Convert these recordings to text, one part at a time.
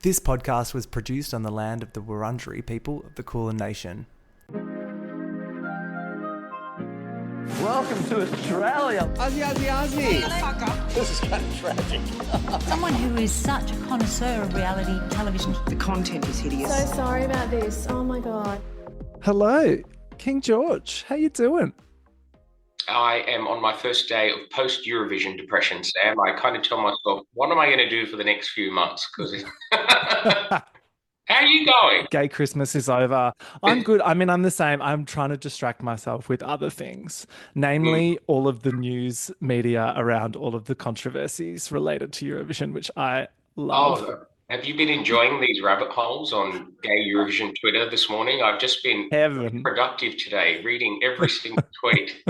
This podcast was produced on the land of the Wurundjeri people of the Kulin Nation. Welcome to Australia. Aussie, Aussie, Aussie. This is kind of tragic. Someone who is such a connoisseur of reality television. The content is hideous. So sorry about this. Oh my God. Hello, King George. How you doing? I am on my first day of post-Eurovision depression, Sam. I kind of tell myself, what am I going to do for the next few months? Because how are you going? Gay Christmas is over. I'm good. I mean, I'm the same. I'm trying to distract myself with other things, namely all of the news media around all of the controversies related to Eurovision, which I love. Oh, have you been enjoying these rabbit holes on gay Eurovision Twitter this morning? I've just been productive today, reading every single tweet.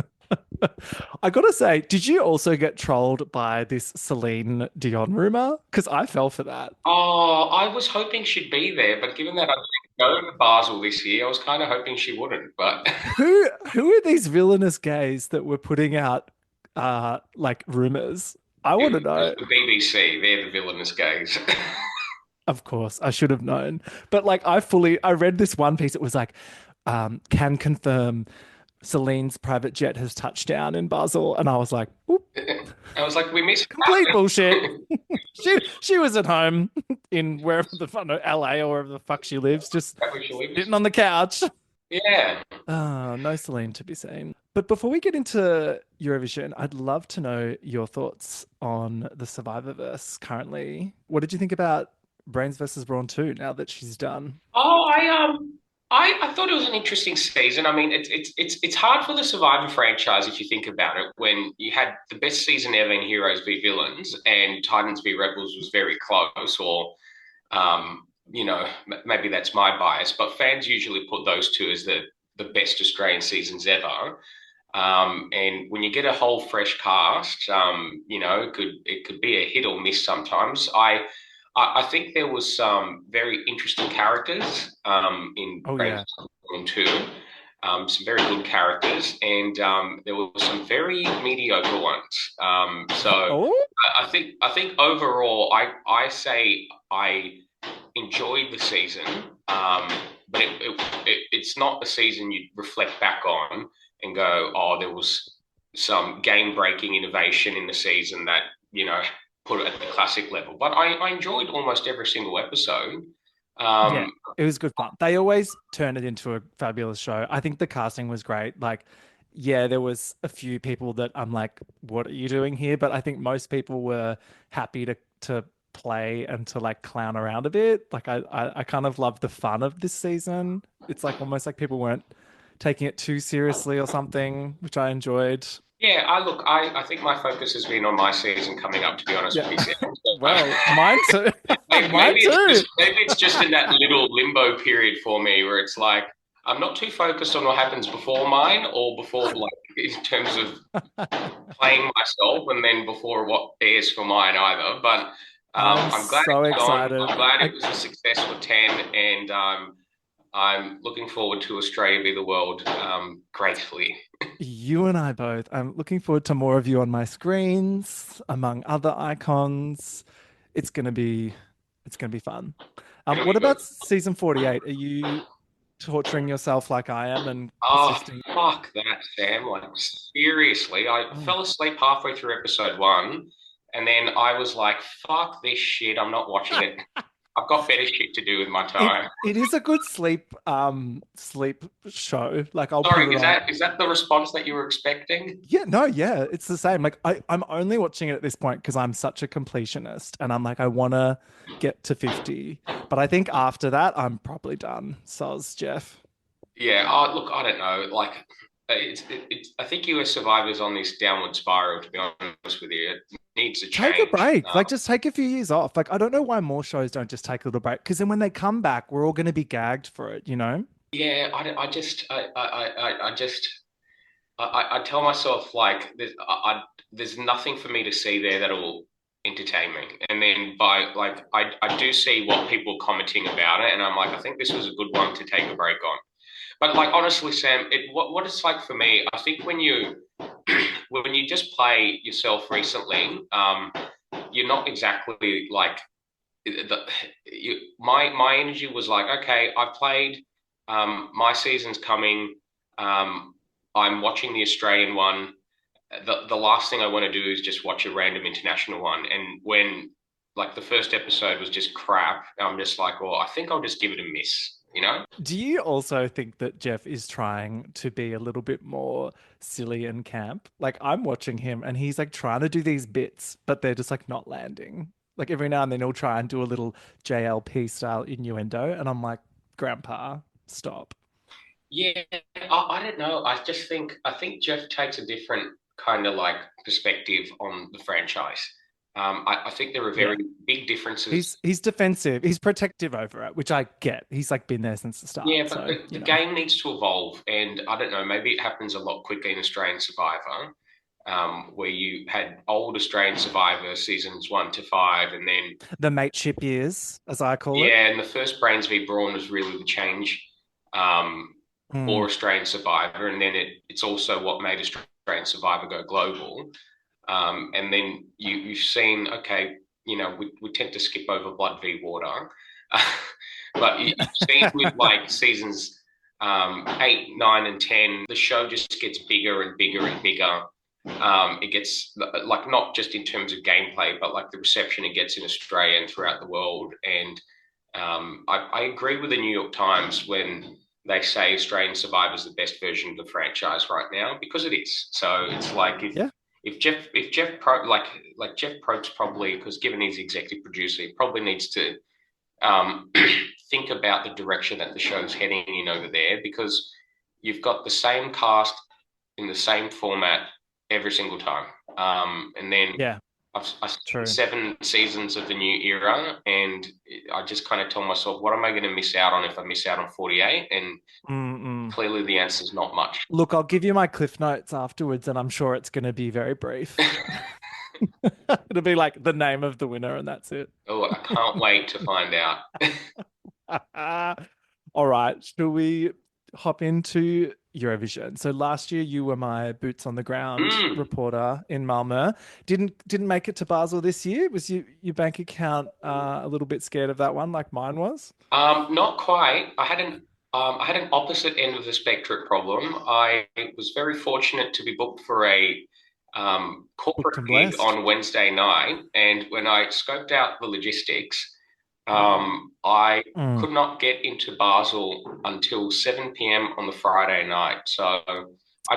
I gotta say, did you also get trolled by this Celine Dion rumor? Because I fell for that. Oh, I was hoping she'd be there, but given that I didn't go to Basel this year, I was kind of hoping she wouldn't. But who are these villainous gays that were putting out like rumors? I want to know. The BBC, they're the villainous gays. Of course, I should have known. But like, I read this one piece. It was like, can confirm Celine's private jet has touched down in Basel, and I was like, oop. I was like, we missed complete bullshit. she was at home in wherever the fuck, LA or wherever the fuck she lives, just sitting on the couch. Yeah. Oh, no Celine to be seen. But before we get into Eurovision, I'd love to know your thoughts on the Survivorverse currently. What did you think about Brains versus Brawn 2 now that she's done? Oh, I thought it was an interesting season. I mean, it's hard for the Survivor franchise if you think about it. When you had the best season ever in Heroes v Villains and Titans v Rebels was very close, or maybe that's my bias, but fans usually put those two as the best Australian seasons ever. And when you get a whole fresh cast, it could be a hit or miss sometimes. I think there was some very interesting characters in Bankstown 2, some very good characters, and there were some very mediocre ones. I think overall, I say I enjoyed the season, but it's not a season you'd reflect back on and go, oh, there was some game-breaking innovation in the season that, put it at the classic level. But I enjoyed almost every single episode. Yeah, it was good fun. They always turn it into a fabulous show. I think the casting was great. Like, yeah, there was a few people that I'm like, what are you doing here? But I think most people were happy to play and to like clown around a bit. Like I kind of love the fun of this season. It's like almost like people weren't taking it too seriously or something, which I enjoyed. Yeah, I think my focus has been on my season coming up, to be honest with you. Well, mine too. Maybe it's just in that little limbo period for me where it's like, I'm not too focused on what happens before mine or before, like, in terms of playing myself, and then before what airs for mine either. But I'm glad so it's excited. on. I'm glad it was a success for 10, and I'm looking forward to Australia v the World gratefully. You and I both. I'm looking forward to more of you on my screens, among other icons. It's gonna be fun. What about season 48? Are you torturing yourself like I am and persisting? Fuck that, Sam. Like, seriously, I fell asleep halfway through episode 1, and then I was like, fuck this shit, I'm not watching it. I've got better shit to do with my time. It is a good sleep show. Like, is that the response that you were expecting? Yeah, it's the same. Like, I'm only watching it at this point because I'm such a completionist, and I'm like, I want to get to 50, but I think after that I'm probably done. Soz, Jeff. Yeah. Look, I don't know. Like, I think US Survivor's on this downward spiral, to be honest with you. It needs to change. Take a break. Like, just take a few years off. Like, I don't know why more shows don't just take a little break, because then when they come back, we're all going to be gagged for it, Yeah, I tell myself, like, there's nothing for me to see there that'll entertain me. And then I do see what people are commenting about it, and I'm like, I think this was a good one to take a break on. But like, honestly, Sam, what it's like for me, I think when you just play yourself recently, you're not exactly like my energy was like, okay, I've played. My season's coming. I'm watching the Australian one. The last thing I want to do is just watch a random international one. And when like the first episode was just crap, I'm just like, well, I think I'll just give it a miss, you know? Do you also think that Jeff is trying to be a little bit more silly and camp? Like I'm watching him and he's like trying to do these bits, but they're just like not landing. Like every now and then he'll try and do a little JLP style innuendo, and I'm like, Grandpa, stop. Yeah, I don't know. I think Jeff takes a different kind of like perspective on the franchise. I think there are Yeah. very big differences. He's defensive. He's protective over it, which I get. He's like been there since the start. Yeah, but So, the game needs to evolve, and I don't know. Maybe it happens a lot quicker in Australian Survivor, where you had old Australian Survivor seasons 1 to 5, and then the mateship years, as I call it. yeah, and the first Brains v Brawn was really the change for Australian Survivor, and then it's also what made Australian Survivor go global. And then you've seen, okay, we tend to skip over Blood v Water, but you've seen with like seasons 8, 9, and 10, the show just gets bigger and bigger and bigger. It gets like not just in terms of gameplay, but like the reception it gets in Australia and throughout the world. And I agree with the New York Times when they say Australian Survivor is the best version of the franchise right now, because it is. So it's like if Jeff Jeff Probst probably, because given he's the executive producer, he probably needs to think about the direction that the show's heading in over there, because you've got the same cast in the same format every single time. And then I've seen 7 seasons of the new era, and I just kind of tell myself, what am I going to miss out on if I miss out on 48? And clearly the answer is not much. Look, I'll give you my cliff notes afterwards, and I'm sure it's going to be very brief. It'll be like the name of the winner, and that's it. Oh, I can't wait to find out. All right, shall we hop into Eurovision? So last year you were my boots on the ground reporter in Malmö. Didn't make it to Basel this year. Was your bank account a little bit scared of that one, like mine was? Not quite. I had an opposite end of the spectrum problem. I was very fortunate to be booked for a corporate gig on Wednesday night, and when I scoped out the logistics, I could not get into Basel until 7 p.m. on the Friday night. So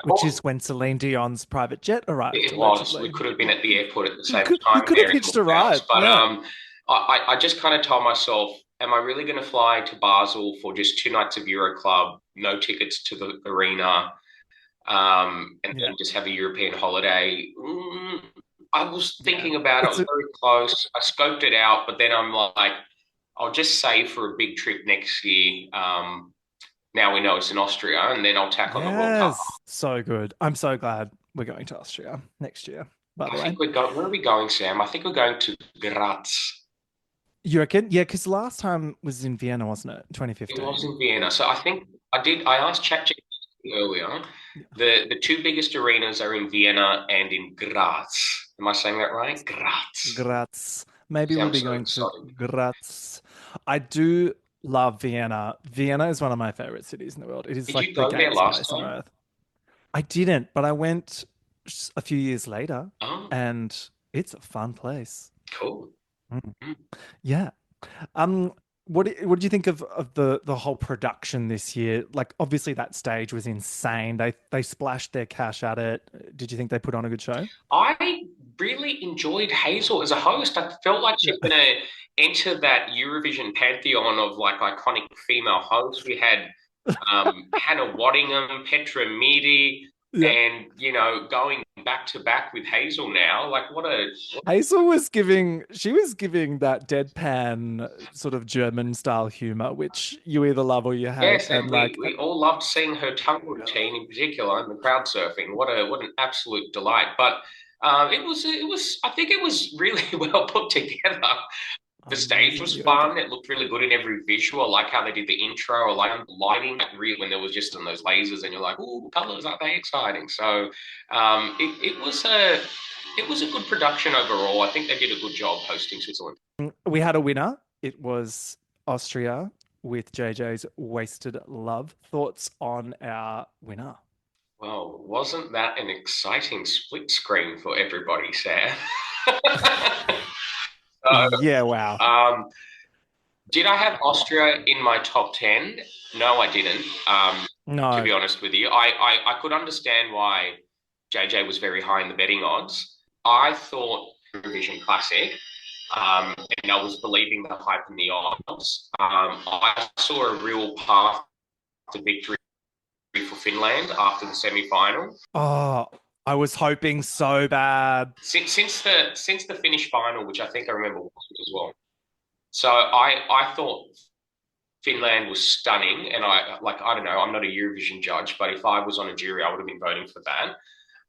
which is when Celine Dion's private jet arrived. It was. We could have been at the airport at the same time. You could have hitched a ride. But I just kind of told myself, am I really going to fly to Basel for just 2 nights of Euro Club, no tickets to the arena, and then just have a European holiday? I was thinking about it. I was very close. I scoped it out, but then I'm like, I'll just save for a big trip next year. Now we know it's in Austria, and then I'll tack on the World Cup. So good. I'm so glad we're going to Austria next year. By the way, where are we going, Sam? I think we're going to Graz. You reckon? Yeah, because last time was in Vienna, wasn't it? 2015. It was in Vienna. So I think I asked ChatGPT earlier. The 2 biggest arenas are in Vienna and in Graz. Am I saying that right? Graz. Maybe we'll be going to Graz. I do love Vienna. Vienna is one of my favorite cities in the world. It is like the gayest place on earth. I didn't, but I went a few years later, and it's a fun place. Cool. Yeah. What did you think of the whole production this year? Like, obviously that stage was insane. They splashed their cash at it. Did you think they put on a good show? I really enjoyed Hazel as a host. I felt like she's going to enter that Eurovision pantheon of like iconic female hosts. We had Hannah Waddingham, Petra Midi, and going back to back with Hazel now. Like Hazel was giving that deadpan sort of German style humor, which you either love or you hate. Yes, and we all loved seeing her tongue routine in particular and the crowd surfing. What an absolute delight. But it was I think it was really well put together. The stage was fun. It looked really good in every visual. I like how they did the intro, or like the lighting, when there was just on those lasers, and you're like, "Oh, colors, aren't they exciting?" So it was a good production overall. I think they did a good job hosting Switzerland. We had a winner. It was Austria with JJ's Wasted Love. Thoughts on our winner? Well, wasn't that an exciting split screen for everybody, Sam? So, Yeah, wow. did I have Austria in my top 10? No, I didn't. To No, be honest with you, I could understand why JJ was very high in the betting odds. I thought Eurovision Classic, and I was believing the hype in the odds. I saw a real path to victory for Finland after the semi-final. oh, I was hoping so bad. Since the Finnish final, which I think I remember as well. So I thought Finland was stunning, and I don't know, I'm not a Eurovision judge, but if I was on a jury, I would have been voting for that.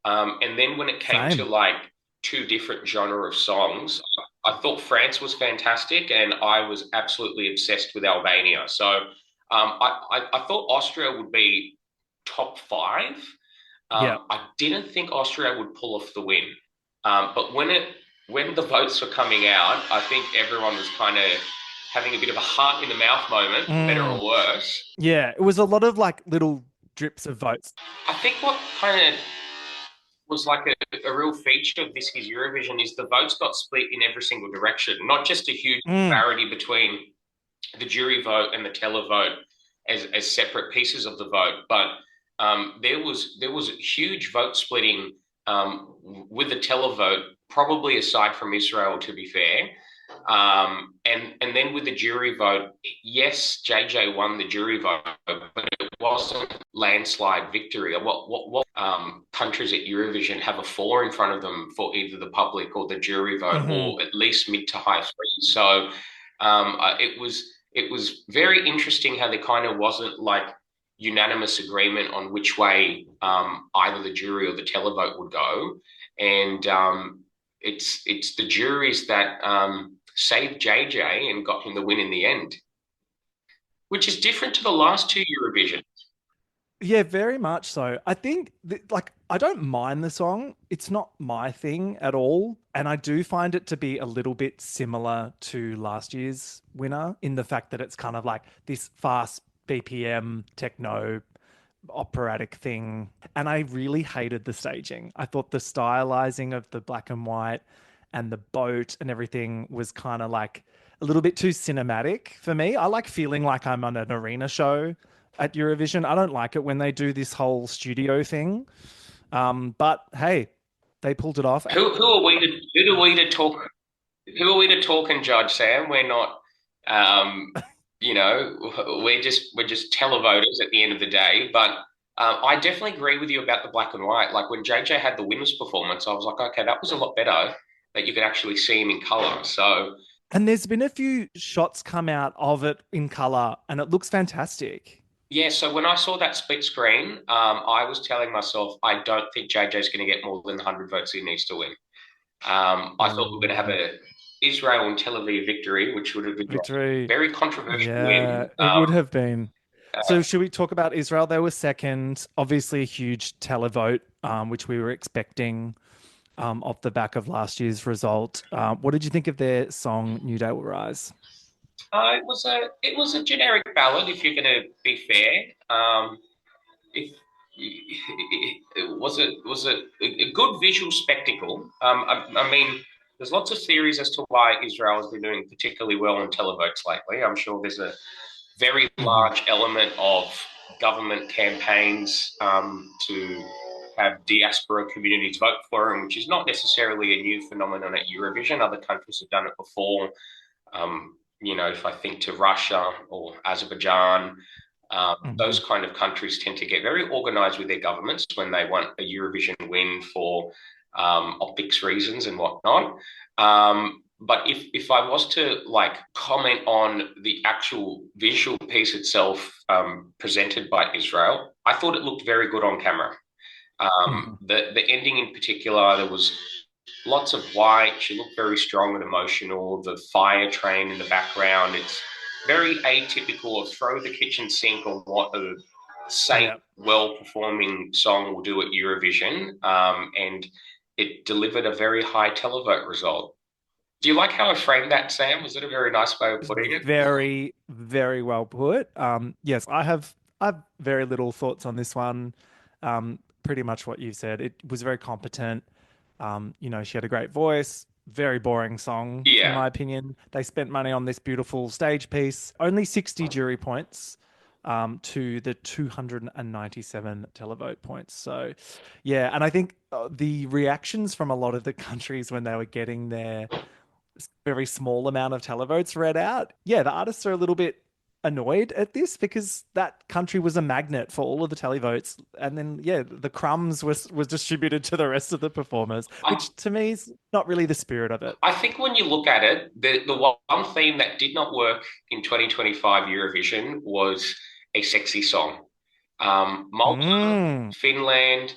And then when it came to Same. like two different genre of songs, I thought France was fantastic, and I was absolutely obsessed with Albania. So I thought Austria would be top five. Yeah. I didn't think Austria would pull off the win, but when the votes were coming out, I think everyone was kind of having a bit of a heart in the mouth moment, for better or worse. Yeah, it was a lot of like little drips of votes. I think what kind of was like a real feature of this year's Eurovision is the votes got split in every single direction, not just a huge disparity between the jury vote and the televote as separate pieces of the vote, but there was huge vote splitting with the televote, probably aside from Israel, to be fair. And then with the jury vote, yes, JJ won the jury vote, but it wasn't landslide victory. What countries at Eurovision have a 4 in front of them for either the public or the jury vote, or at least mid to high 3s? So it was very interesting how there kind of wasn't like unanimous agreement on which way either the jury or the televote would go, and it's the juries that saved JJ and got him the win in the end, which is different to the last two Eurovision. Yeah, very much so. I think like I don't mind the song. It's not my thing at all, and I do find it to be a little bit similar to last year's winner in the fact that it's kind of like this fast BPM techno operatic thing. And I really hated the staging. I thought the stylizing of the black and white and the boat and everything was kind of like a little bit too cinematic for me. I like feeling like I'm on an arena show at Eurovision. I don't like it when they do this whole studio thing. But hey, they pulled it off. Who are we to talk? Who are we to talk and judge, Sam? We're not. We're just televoters at the end of the day. But I definitely agree with you about the black and white. Like when JJ had the winner's performance, I was like, okay, that was a lot better, that you could actually see him in color. So, and there's been a few shots come out of it in color, and it looks fantastic. yeah. So when I saw that split screen, I was telling myself, I don't think JJ's going to get more than 100 votes he needs to win. I thought we were going to have a Israel and Tel Aviv victory, which would have been a very controversial win. It would have been. So should we talk about Israel? They were second, obviously a huge televote, which we were expecting off the back of last year's result. What did you think of their song "New Day Will Rise"? It was a generic ballad, if you're going to be fair. It was a good visual spectacle. I mean, there's lots of theories as to why Israel has been doing particularly well on televotes lately. I'm sure there's a very large element of government campaigns to have diaspora communities vote for them, which is not necessarily a new phenomenon at Eurovision. Other countries have done it before. If I think to Russia or Azerbaijan, those kind of countries tend to get very organized with their governments when they want a Eurovision win for optics reasons and whatnot. But if I was to like comment on the actual visual piece itself presented by Israel, I thought it looked very good on camera. The ending in particular, there was lots of white. She looked very strong and emotional. The fire train in the background, it's very atypical of throw the kitchen sink on what a safe, well-performing song will do at Eurovision. And it delivered a very high televote result. Do you like how I framed that, Sam? Was it a very nice way of putting it? Very, very well put. Yes, I have very little thoughts on this one. Pretty much what you said. It was very competent. She had a great voice. Very boring song, in Yeah. my opinion. They spent money on this beautiful stage piece. Only 60 jury points, to the 297 televote points. So, yeah, and I think the reactions from a lot of the countries when they were getting their very small amount of televotes read out. Yeah, the artists are a little bit annoyed at this because that country was a magnet for all of the televotes, and then yeah, the crumbs was distributed to the rest of the performers, I, which to me is not really the spirit of it. I think when you look at it, the one theme that did not work in 2025 Eurovision was a sexy song. Malta, Mm, Finland,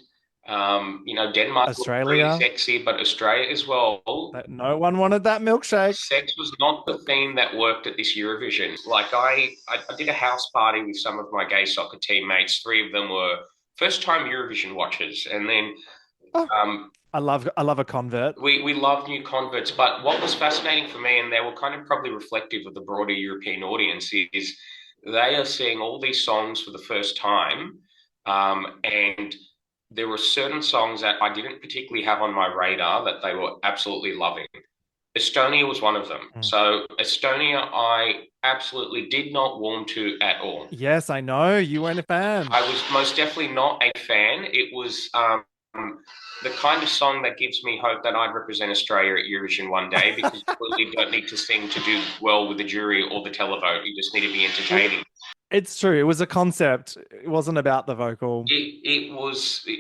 Denmark looked really Australia, sexy, but Australia as well. that no one wanted that milkshake. Sex was not the theme that worked at this Eurovision. Like I did a house party with some of my gay soccer teammates. Three of them were first time Eurovision watchers, and then Oh, um, I love a convert. we love new converts. But what was fascinating for me, and they were kind of probably reflective of the broader European audience, is they are seeing all these songs for the first time, and there were certain songs that I didn't particularly have on my radar that they were absolutely loving. Estonia was one of them. Mm. So Estonia, I absolutely did not warm to at all. Yes, I know you weren't a fan. I was most definitely not a fan. It was the kind of song that gives me hope that I'd represent Australia at Eurovision one day because you really don't need to sing to do well with the jury or the televote. You just need to be entertaining. It's true. It was a concept. It wasn't about the vocal. It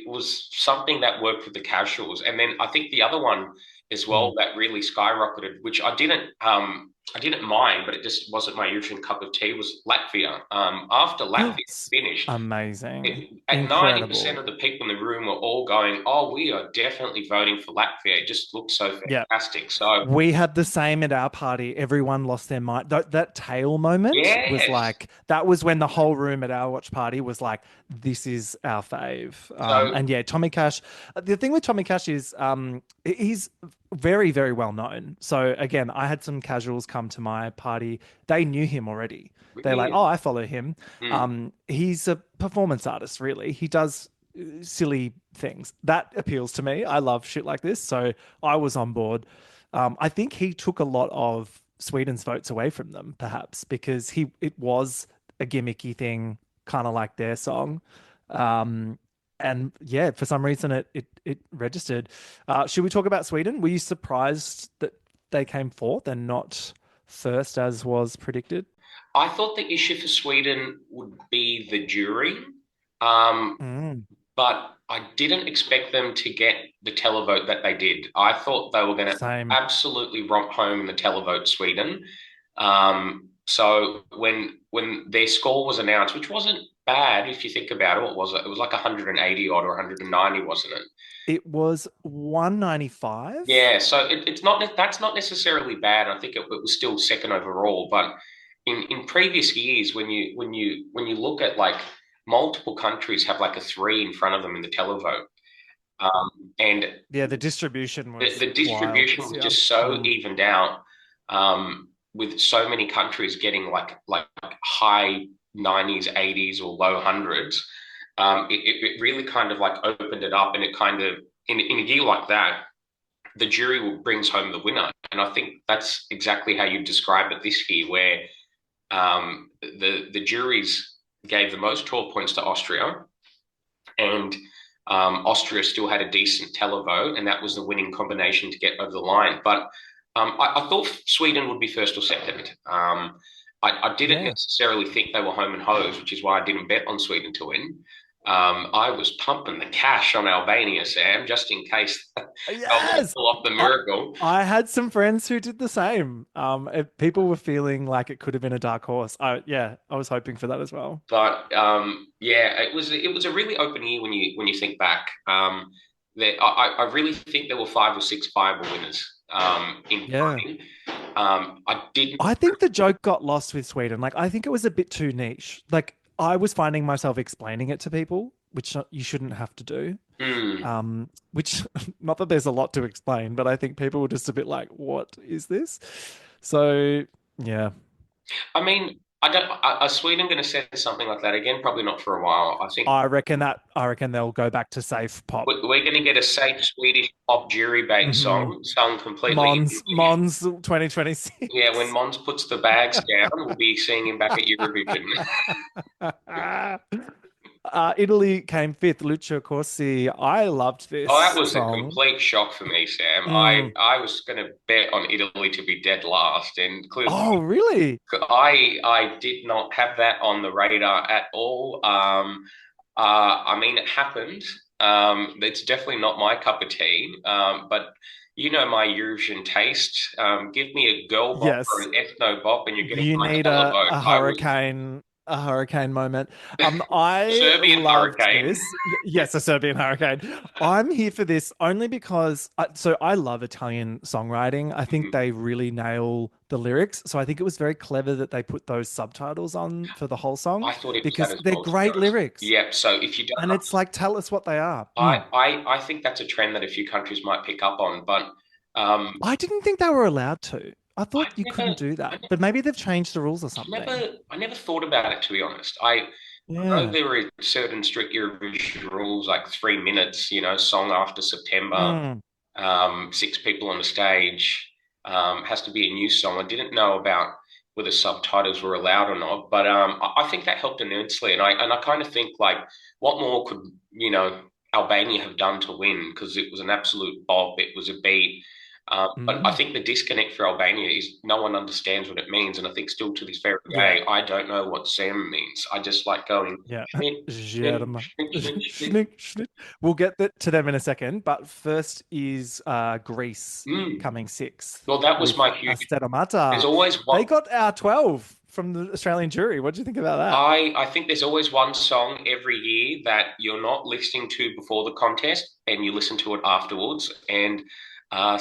was something that worked with the casuals, and then I think the other one as well Mm. that really skyrocketed, which I didn't mind, but it just wasn't my usual cup of tea, was Latvia. After Latvia It's finished, amazing. at 90% Incredible. of the people in the room were all going, "Oh, we are definitely voting for Latvia." It just looked so Yeah. fantastic. So We had the same at our party. Everyone lost their mind. That tail moment was yes, like, that was when the whole room at our watch party was like, this is our fave. so And yeah, Tommy Cash. The thing with Tommy Cash is he's very, very well known. So again, I had some casuals come to my party. They knew him already. They're like, oh, really, I follow him. mm, He's a performance artist, really. He does silly things. That appeals to me. I love shit like this. So I was on board. I think he took a lot of Sweden's votes away from them, perhaps, because it was a gimmicky thing, kind of like their song. Um, and yeah, for some reason it registered. Should we talk about Sweden? Were you surprised that they came fourth and not first as was predicted? I thought the issue for Sweden would be the jury. Um, Mm, but I didn't expect them to get the televote that they did. I thought they were going to same. absolutely romp home in the televote Sweden. So when their score was announced, which wasn't bad if you think about it, what was it? It was like 180 odd or 190, wasn't it? It was 195. Yeah, so it's not that's not necessarily bad. I think it was still second overall, but in previous years, when you look at like multiple countries have like a three in front of them in the televote, um, and Yeah, the distribution was the wild distribution this was year. just so Mm. evened out, with so many countries getting like high 90s, 80s, or low hundreds. It really kind of like opened it up, and it kind of in a year like that the jury brings home the winner. And I think that's exactly how you describe it this year, where the juries gave the most 12 points to Austria, and Austria still had a decent televote, and that was the winning combination to get over the line. But I thought Sweden would be first or second. I didn't Yeah. necessarily think they were home and hose, which is why I didn't bet on Sweden to win. I was pumping the cash on Albania, Sam, just in case they'll Yes. pull off the I, miracle. I had some friends who did the same. People were feeling like it could have been a dark horse. Yeah, I was hoping for that as well. But yeah, it was a really open year when you think back. I really think there were five or six viable winners in Yeah. voting. I didn't. I think the joke got lost with Sweden. Like, I think it was a bit too niche. Like, I was finding myself explaining it to people, which you shouldn't have to do. Mm. which not that there's a lot to explain, but I think people were just a bit like, "What is this?" So yeah, I mean, I don't. Are Sweden going to send something like that again? Probably not for a while. I think I reckon they'll go back to safe pop. we're going to get a safe Swedish pop jury bait Hmm song sung completely in Mons English. Yeah, when 2026. Mons puts the bags down, we'll be seeing him back at Eurovision. Italy came fifth. Lucio Corsi. I loved Oh, that this was a song. complete shock for me, Sam. I Mm. I was going to bet on Italy to be dead last, and clearly Oh, really? I did not have that on the radar at all. I mean, it happened. It's definitely not my cup of tea. But you know my Eurovision taste. Give me a girl bop or Yes. an ethno bop, and you're getting You my need televote. I was a hurricane moment. I Serbian loved hurricane. this. Yes, a Serbian hurricane. I'm here for this only because so I love Italian songwriting. I think they really nail the lyrics. So I think it was very clever that they put those subtitles on for the whole song I thought it was that because as they're well, to be great honest. lyrics. Yep. So if you And don't, it's like, tell us what they are. I think that's a trend that a few countries might pick up on, but I didn't think they were allowed to. I thought I've you couldn't never, do I that, never, but maybe they've changed the rules or something. I never thought about it, to be honest. I know Yeah. there are certain strict Eurovision rules, like 3 minutes, song after September, Mm. six people on the stage, has to be a new song. I didn't know about whether subtitles were allowed or not, but I think that helped immensely. And I kind of think like, what more could Albania have done to win? Because it was an absolute bop, it was a beat. But I Mm. think the disconnect for Albania is no one understands what it means, and I think still to this very Yeah. day, I don't know what Sam means. I just like going Yeah. schnitt, schnitt, Germa. schnitt, schnitt, schnitt. Schnick, schnick. We'll get to them in a second, but first is Greece Mm. coming sixth Well, that was with my huge. There's Astetomata. always They one. got our 12 from the Australian jury. What do you think about that? I think there's always one song every year that you're not listening to before the contest, and you listen to it afterwards. And Mm.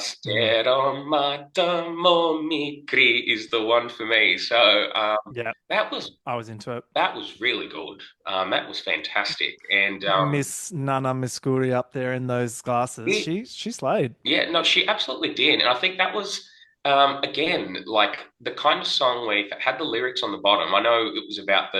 Asteromata Momikri is the one for me. So Yeah, that was I was into it. that was really good. That was fantastic. And Miss Nana Miskuri up there in those glasses. it, She slayed. yeah, no, she absolutely did. And I think that was, again, like the kind of song where if it had the lyrics on the bottom, I know it was about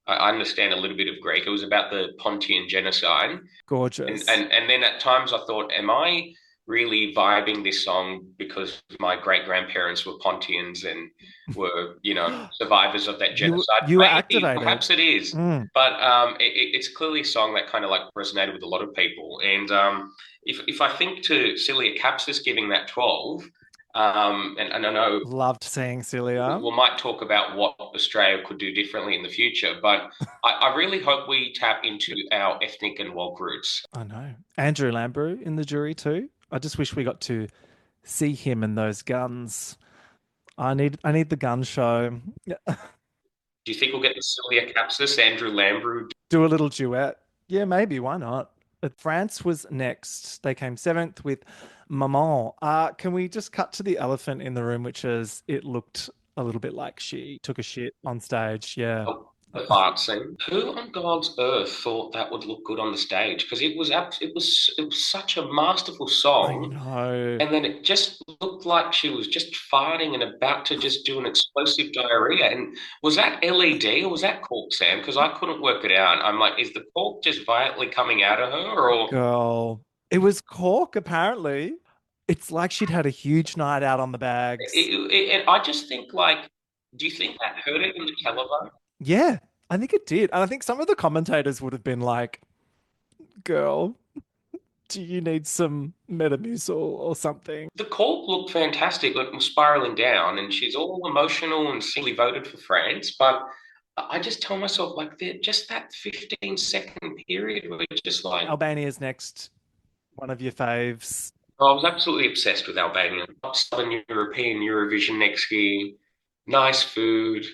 I understand a little bit of Greek. It was about the Pontian genocide. And, Gorgeous. and, and then at times I thought, am I really vibing this song because my great grandparents were Pontians and were, survivors of that genocide? You were Maybe, activated. perhaps it is. Mm. But it's clearly a song that kind of like resonated with a lot of people. And if I think to Celia Capsis giving that 12, and I know Loved seeing Celia. we might talk about what Australia could do differently in the future, but I really hope we tap into our ethnic and woke roots. I know. Andrew Lambrew in the jury too. I just wish we got to see him and those guns. I need the gun show. Yeah. Do you think we'll get the Celia Capsis, Andrew Lambrew? Do a little duet. Yeah, maybe. Why not? But France was next. They came seventh with Maman. Can we just cut to the elephant in the room, which is it looked a little bit like she took a shit on stage. Yeah. The fart scene. Who on God's earth thought that would look good on the stage? Because it was such a masterful I song, know. and then it just looked like she was just farting and about to just do an explosive diarrhea. And was that LED or was that cork, Sam? Because I couldn't work it out. I'm like, is the cork just violently coming out of her, or Girl. It was cork, apparently. It's like she'd had a huge night out on the bags. and I just think like, do you think that hurt it in the televote? Yeah, I think it did. And I think some of the commentators would have been like, girl, do you need some Metamucil or something? The cork looked fantastic, like spiraling down, and she's all emotional and silly voted for France. But I just tell myself, like, just that 15-second period where it's just like, Albania's next, one of your faves. oh, I was absolutely obsessed with Albania. Southern European Eurovision next year, nice food,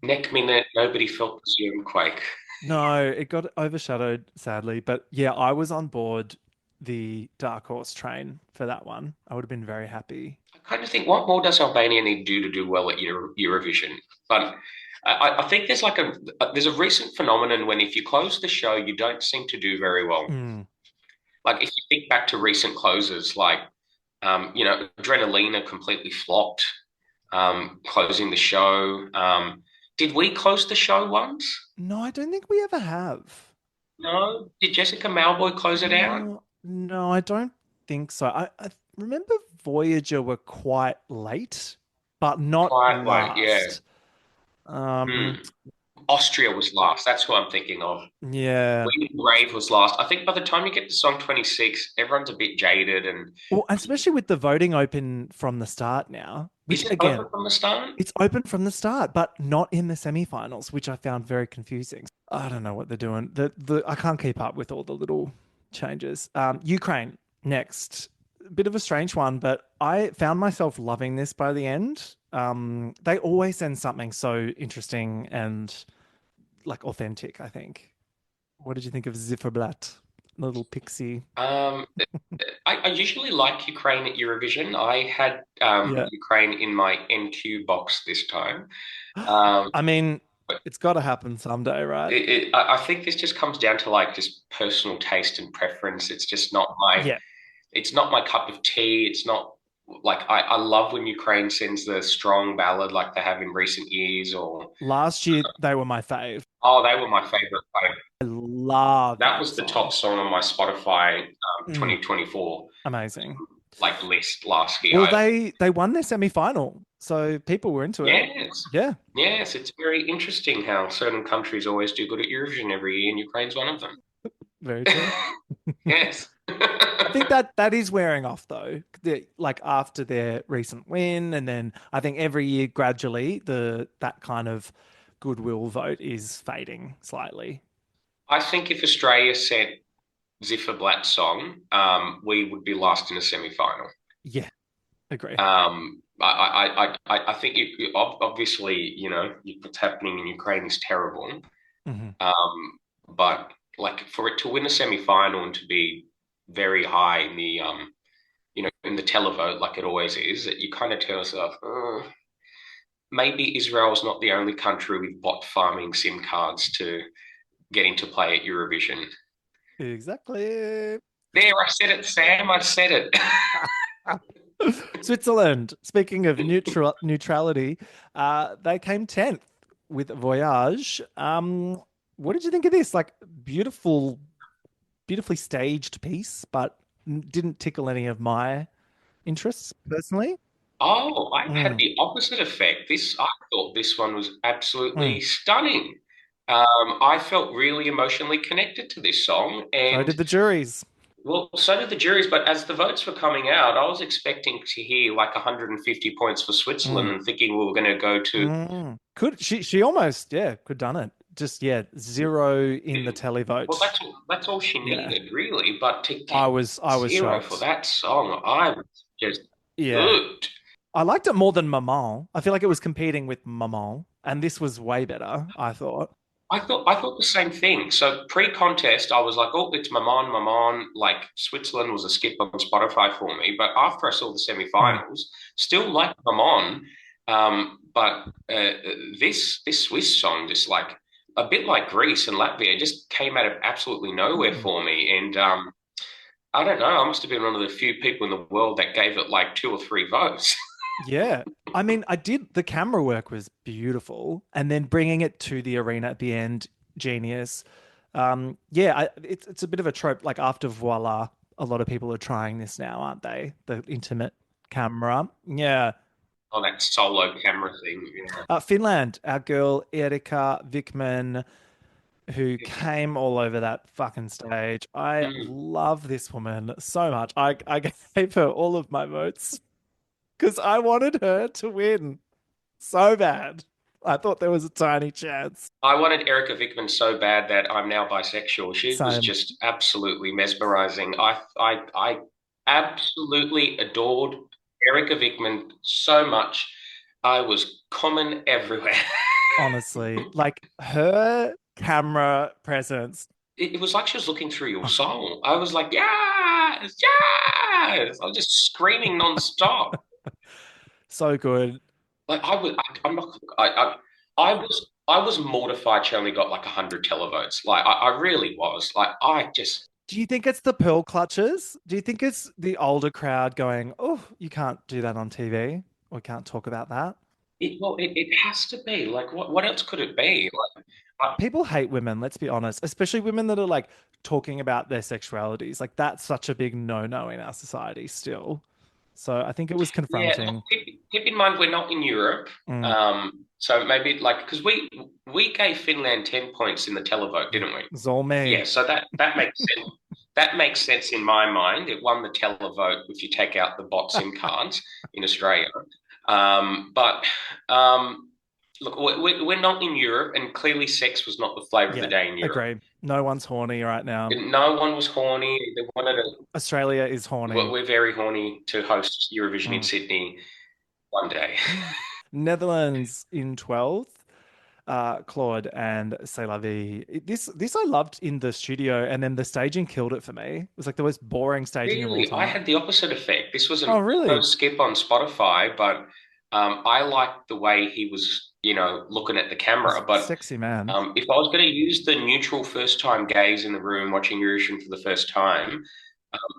neck minute, nobody felt the Zoom quake. No, it got overshadowed, sadly. But yeah, I was on board the Dark Horse train for that one. I would have been very happy. I kind of think, what more does Albania need to do well at Eurovision? But I think there's a recent phenomenon when if you close the show, you don't seem to do very well. Mm. Like if you think back to recent closes, like Adrenalina completely flopped, closing the show. Did we close the show once? No, I don't think we ever have. No. Did Jessica Malboy close it out? No, no, I don't think so. I remember Voyager were quite late, but not Quite late, yeah. last. Um, Hmm. Austria was last. That's who I'm thinking of. yeah. We Rave was last. I think by the time you get to song 26, everyone's a bit jaded. And Well, especially with the voting open from the start now, is which it again, over from the start? it's open from the start, but not in the semifinals, which I found very confusing. I don't know what they're doing. The I can't keep up with all the little changes. Ukraine next. A bit of a strange one, but I found myself loving this by the end. They always send something so interesting and like authentic, I think. What did you think of Zifferblatt? Little pixie. Um, I usually like Ukraine at Eurovision. I had Yeah. Ukraine in my NQ box this time. Um, I mean, but it's got to happen someday, right? I think this just comes down to like just personal taste and preference. It's just not my Yeah. it's not my cup of tea. It's not like I love when Ukraine sends the strong ballad like they have in recent years, or Last year they were my fave. oh, they were my favorite. I love That that was the top song. song on my Spotify Mm, 2024 amazing. like list last year. Well, they won their semi-final, so people were into it. Yes, Yeah, yes, it's very interesting how certain countries always do good at Eurovision every year, and Ukraine's one of them. very true. Yes. I think that that is wearing off though. Like after their recent win, and then I think every year gradually the that kind of goodwill vote is fading slightly. I think if Australia sent Zifferblatt's song, we would be last in a semi-final. Yeah, agree. I think obviously, what's happening in Ukraine is terrible. Hmm. But like for it to win a semi-final and to be very high in the televote like it always is, that you kind of tell yourself, maybe Israel's not the only country with bot farming SIM cards to get into play at Eurovision. Exactly. There, I said it, Sam. I said it. Switzerland. Speaking of neutrality, they came 10th with Voyage. What did you think of this? Like beautiful, beautifully staged piece, but didn't tickle any of my interests personally. Oh, I had Mm, the opposite effect. I thought this one was mm. absolutely stunning. I felt really emotionally connected to this song, So and did the juries. well, so did the juries. But as the votes were coming out, I was expecting to hear like 150 points for Switzerland, Mm, and thinking we were going to go to. mm. Could she almost, yeah, could done it. Just yeah, zero in the Well, televote. that's all she Yeah. needed, really. But to get I was zero for shocked. that song, I was just Yeah. good. I liked it more than Maman. I feel like it was competing with Maman, and this was way better, I thought. I thought the same thing. So pre-contest, I was like, "Oh, it's Maman, Maman." Like Switzerland was a skip on Spotify for me. But after I saw the Mm. semi-finals, still like Maman. But this Swiss song, just like a bit like Greece and Latvia, just came out of absolutely nowhere Mm. for me. And I don't know. I must have been one of the few people in the world that gave it like two or three votes. Yeah. I mean, I did the camera work was beautiful, and then bringing it to the arena at the end, genius. Yeah, it's a bit of a trope. Like after Voila, a lot of people are trying this now, aren't they? The intimate camera. Yeah. Oh, that solo camera thing. Yeah. Finland, our girl Erika Vikman, who came all over that fucking stage. I Mm. love this woman so much. I gave her all of my votes because I wanted her to win so bad. I thought there was a tiny chance. I wanted Erica Vickman so bad that I'm now bisexual. She was Same. just absolutely mesmerizing. I absolutely adored Erica Vickman so much. I was common everywhere. Honestly, like her camera presence. It was like she was looking through your soul. I was like, yes, yes. I was just screaming nonstop. So good. Like I'm not. I was mortified she only got like 100 televotes. Like I really was. Like I just Do you think it's the pearl clutches? Do you think it's the older crowd going, "Oh, you can't do that on TV. We can't talk about that." It has to be. Like, what else could it be? Like, People hate women, let's be honest, especially women that are like talking about their sexualities. Like that's such a big no-no in our society still. So I think it was yeah, look, confronting. keep in mind we're not in Europe. Mm. So maybe like because we gave Finland 10 points in the televote, didn't we? It's all Yeah, me. so that makes sense. That makes sense in my mind. It won the televote if you take out the bot SIM cards in Australia. But look, we're not in Europe, and clearly sex was not the flavour of the Yeah, day in Europe. agree. No one's horny right now. No one was horny. They wanted to. Australia is horny. We're very horny to host Eurovision in Mm. Sydney one day. Netherlands in 12th. Claude and C'est la vie. This I loved in the studio, and then the staging killed it for me. It was like the most boring staging of all Really, I time. had the opposite effect. This was Oh, no really? skip on Spotify, but I liked the way he was, looking at the camera. But Sexy man. if I was going to use the neutral first time gays in the room watching Eurovision for the first time,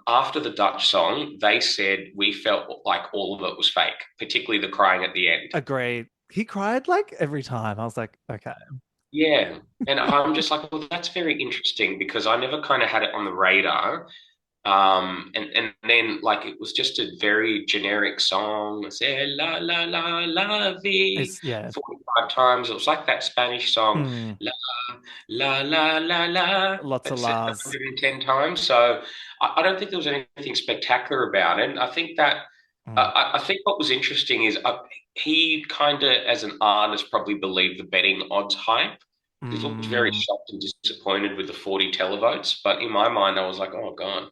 after the Dutch song, they said we felt like all of it was fake, particularly the crying at the end. Agreed. He cried like every time. I was like, okay. Yeah. And I'm just like, well, that's very interesting because I never kind of had it on the radar. And then like it was just a very generic song. Say la la la la vie It's yeah. 45 times. It was like that Spanish song, Mm, la la la la la. lots of It's said lahs. 110 times. So I don't think there was anything spectacular about it. I think that Mm, I think what was interesting is he kind of, as an artist, probably believed the betting odds hype. He looked very mm. shocked and disappointed with the 40 televotes. But in my mind, I was like, oh, God,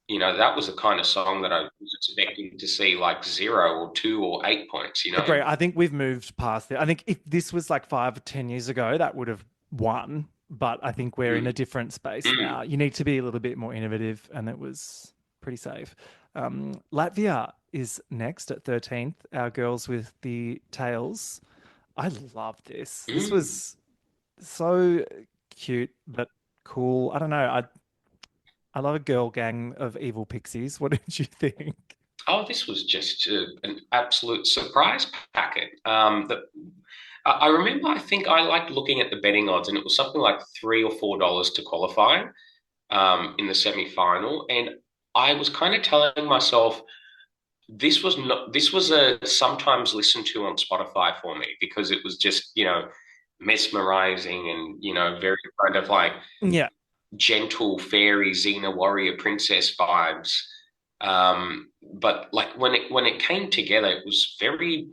that was the kind of song that I was expecting to see like 0 or 2 or 8 points. Agree. I think we've moved past it. I think if this was like 5 or 10 years ago, that would have won. But I think we're in a Mm, different space mm. now. You need to be a little bit more innovative, and it was pretty safe. Latvia is next at 13th. Our girls with the tails. I love this. This Mm. was so cute but cool. I don't know. I love a girl gang of evil pixies. What did you think? Oh, this was just an absolute surprise packet. I remember, I think I liked looking at the betting odds, and it was something like $3 or $4 to qualify in the semi-final. And I was kind of telling myself this was a sometimes listened to on Spotify for me because it was just, mesmerizing and, very kind of like Yeah, gentle fairy Xena warrior princess vibes. But like when it came together, it was very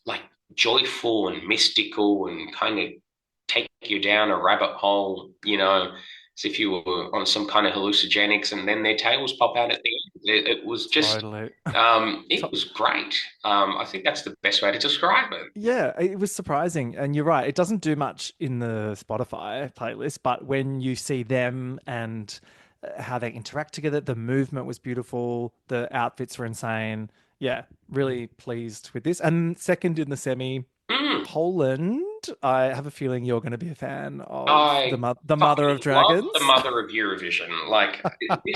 like joyful and mystical and kind of take you down a rabbit hole, as if you were on some kind of hallucinogenics, and then their tails pop out at the end. It was just, totally. it was great. I think that's the best way to describe it. Yeah, it was surprising. And you're right, it doesn't do much in the Spotify playlist, but when you see them and how they interact together, the movement was beautiful, the outfits were insane. Yeah, really pleased with this. And second in the semi, Mm. Poland. I have a feeling you're going to be a fan of I the mother of fucking love the dragons. mother of Eurovision. Like this,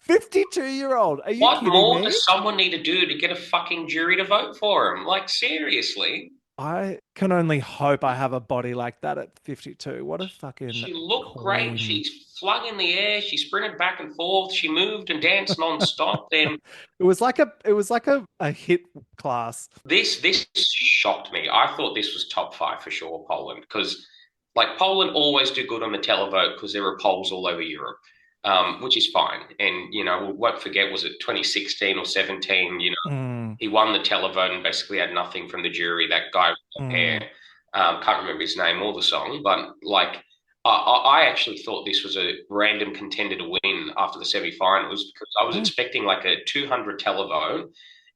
52-year-old. Are you what kidding more me? does someone need to do to get a fucking jury to vote for him? Like seriously. I can only hope I have a body like that at 52. What a fucking She looked great. queen. She's flung in the air. She sprinted back and forth. She moved and danced non-stop. Then It was like a hit class. this shocked me. I thought this was top five for sure, Poland, because like Poland always do good on the televote because there are polls all over Europe, which is fine. And we won't forget, was it 2016 or 17? Mm, He won the televote and basically had nothing from the jury. That guy with the mm. hair, can't remember his name or the song, but like I actually thought this was a random contender to win after the semi-finals because I was Mm. expecting like a 200 televote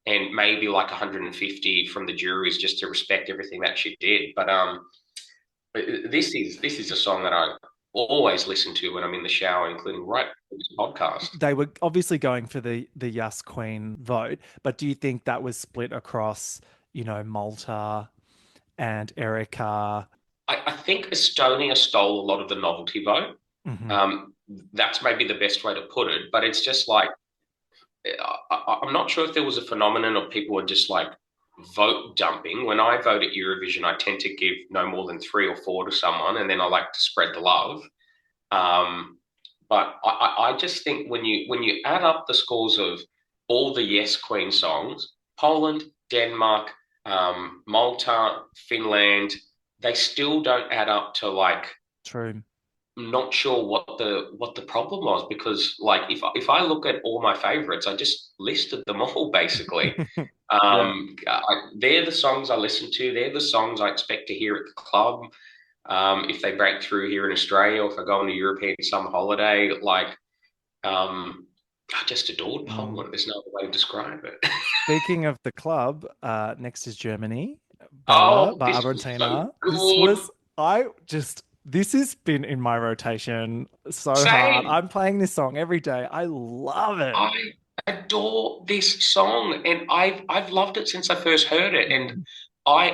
and maybe like 150 from the juries just to respect everything that she did. But this is a song that I always listen to when I'm in the shower, including right before this podcast. They were obviously going for the Yes Queen vote, but do you think that was split across, Malta and Erica? I think Estonia stole a lot of the novelty vote. Hmm. that's maybe the best way to put it. But it's just like I'm not sure if there was a phenomenon of people were just like vote dumping. When I vote at Eurovision, I tend to give no more than three or four to someone, and then I like to spread the love. Um, but I just think when you add up the scores of all the Yes Queen songs, Poland, Denmark, Malta, Finland, they still don't add up to like True. I'm not sure what the problem was because like if I look at all my favorites, I just listed them all basically. Yeah. They're the songs I listen to. They're the songs I expect to hear at the club. If they break through here in Australia, or if I go on a European summer holiday, like I just adored Mm. Poland. There's no other way to describe it. Speaking of the club, next is Germany. Bella Oh, by this was so Argentina. good. This has been in my rotation so hard. Same. I'm playing this song every day. I love it. I adore this song, and I've loved it since I first heard it. And Mm,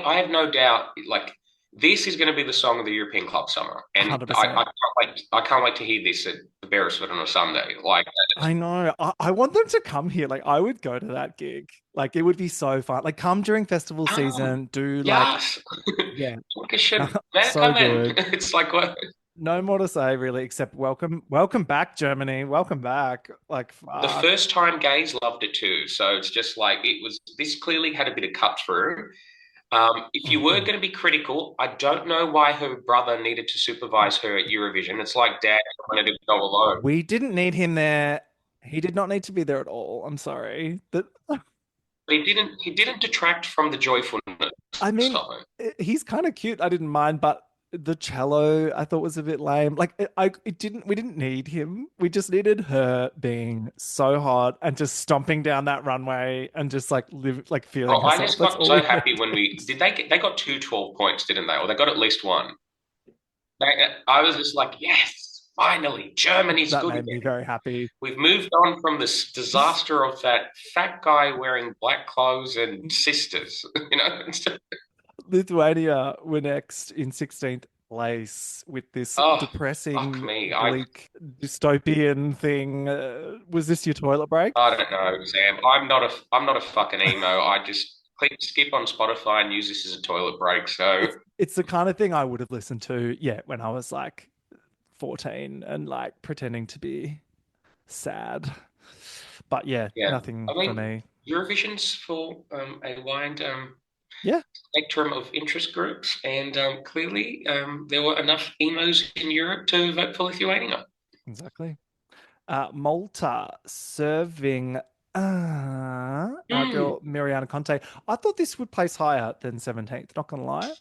I have no doubt, like this is going to be the song of the European Club Summer, and I 100%. can't wait. I can't wait to hear this at the Beresford on a Sunday. Like, I know. I want them to come here. Like, I would go to that gig. Like, it would be so fun. Like, come during festival season. Do like, yes, yeah, like a shit. Man, so come in. good. It's like what? No more to say really, except welcome back, Germany. Welcome back. Like, The fuck. first time gays loved it too, so it's just like it was. This clearly had a bit of cut through. If you were Mhm. going to be critical, I don't know why her brother needed to supervise her at Eurovision. It's like dad wanted to go alone. We didn't need him there. He did not need to be there at all. I'm sorry. But But he didn't detract from the joyfulness. I mean, So he's kind of cute. I didn't mind, but the cello I thought was a bit lame. Like it didn't. We didn't need him. We just needed her being so hot and just stomping down that runway and just like like feeling I herself. just That's got all so we happy when needed. we did they got two 12 points, didn't they? Or they got at least one. I was just like, yes, finally, Germany's That good made me again. very happy. We've moved on from this disaster of that fat guy wearing black clothes and sisters. You know, Lithuania were next in 16th place with this oh fuck depressing, me. I bleak, dystopian thing. Was this your toilet break? I don't know, Sam. I'm not a fucking emo. I just click skip on Spotify and use this as a toilet break. So It's the kind of thing I would have listened to, yeah, when I was like 14 and like pretending to be sad. But yeah, yeah, nothing I for mean me. Eurovision's for a wide Yeah, spectrum of interest groups, and clearly there were enough emos in Europe to vote for Lithuania. exactly. Malta serving our Hmm. girl Mariana Conte. I thought this would place higher than 17th, not gonna lie.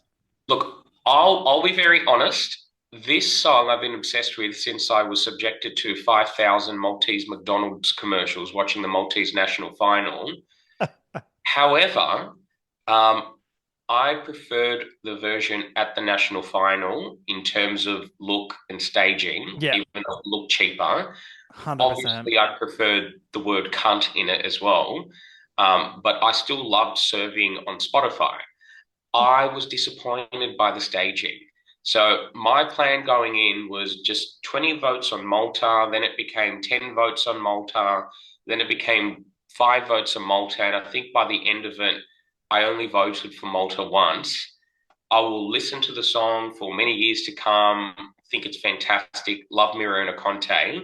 Look, I'll be very honest. This song I've been obsessed with since I was subjected to 5,000 Maltese McDonald's commercials watching the Maltese national final. However, um, I preferred the version at the national final in terms of look and staging, Yeah, even though it looked cheaper. 100%. Obviously, I preferred the word cunt in it as well, but I still loved serving on Spotify. I was disappointed by the staging. So my plan going in was just 20 votes on Malta, then it became 10 votes on Malta, then it became 5 votes on Malta, and I think by the end of it, I only voted for Malta once. I will listen to the song for many years to come. Think it's fantastic. Love Mirona Conte.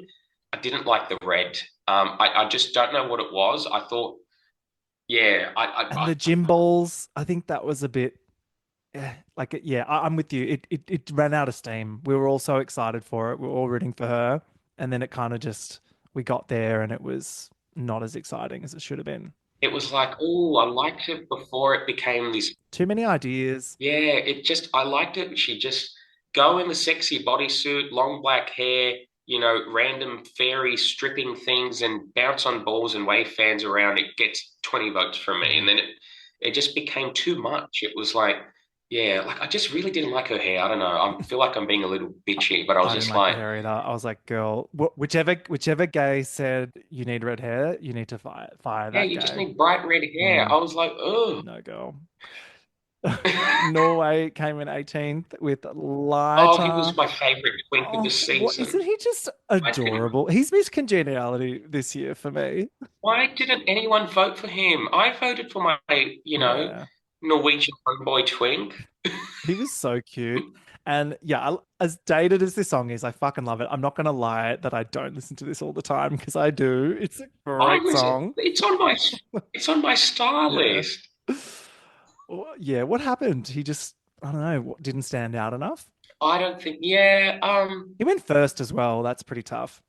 I didn't like the red. I just don't know what it was. I thought, yeah, And the gym balls, I think that was a bit like yeah, I'm with you. It ran out of steam. We were all so excited for it. We were all rooting for her, and then it kind of just we got there, and it was not as exciting as it should have been. it was like, oh, I liked it before it became this. Too many ideas. Yeah, I liked it. She just go in the sexy bodysuit, long black hair, random fairy stripping things and bounce on balls and wave fans around. It gets 20 votes from me. And Mm. then it just became too much. It was like, yeah, like I just really didn't like her hair. I don't know. I feel like I'm being a little bitchy, but I was I didn't just like the like, hair either. I was like, girl, whichever gay said you need red hair, you need to fire yeah, that you just gay. need bright red hair. Mm, I was like, oh, no, girl. Norway came in 18th with Oh, he Lighter. was my favourite twink of the Oh, what season. isn't he just I didn't. adorable? He's Miss Congeniality this year for me. Why didn't anyone vote for him? I voted for my, Yeah. Norwegian homeboy twink. He was so cute. And yeah, as dated as this song is, I fucking love it. I'm not gonna lie that I don't listen to this all the time because I do. It's a I great was. song. It's on my star Yeah. list. Yeah, what happened? He just, I don't know, didn't stand out enough. I don't think. Yeah. He went first as well. That's pretty tough.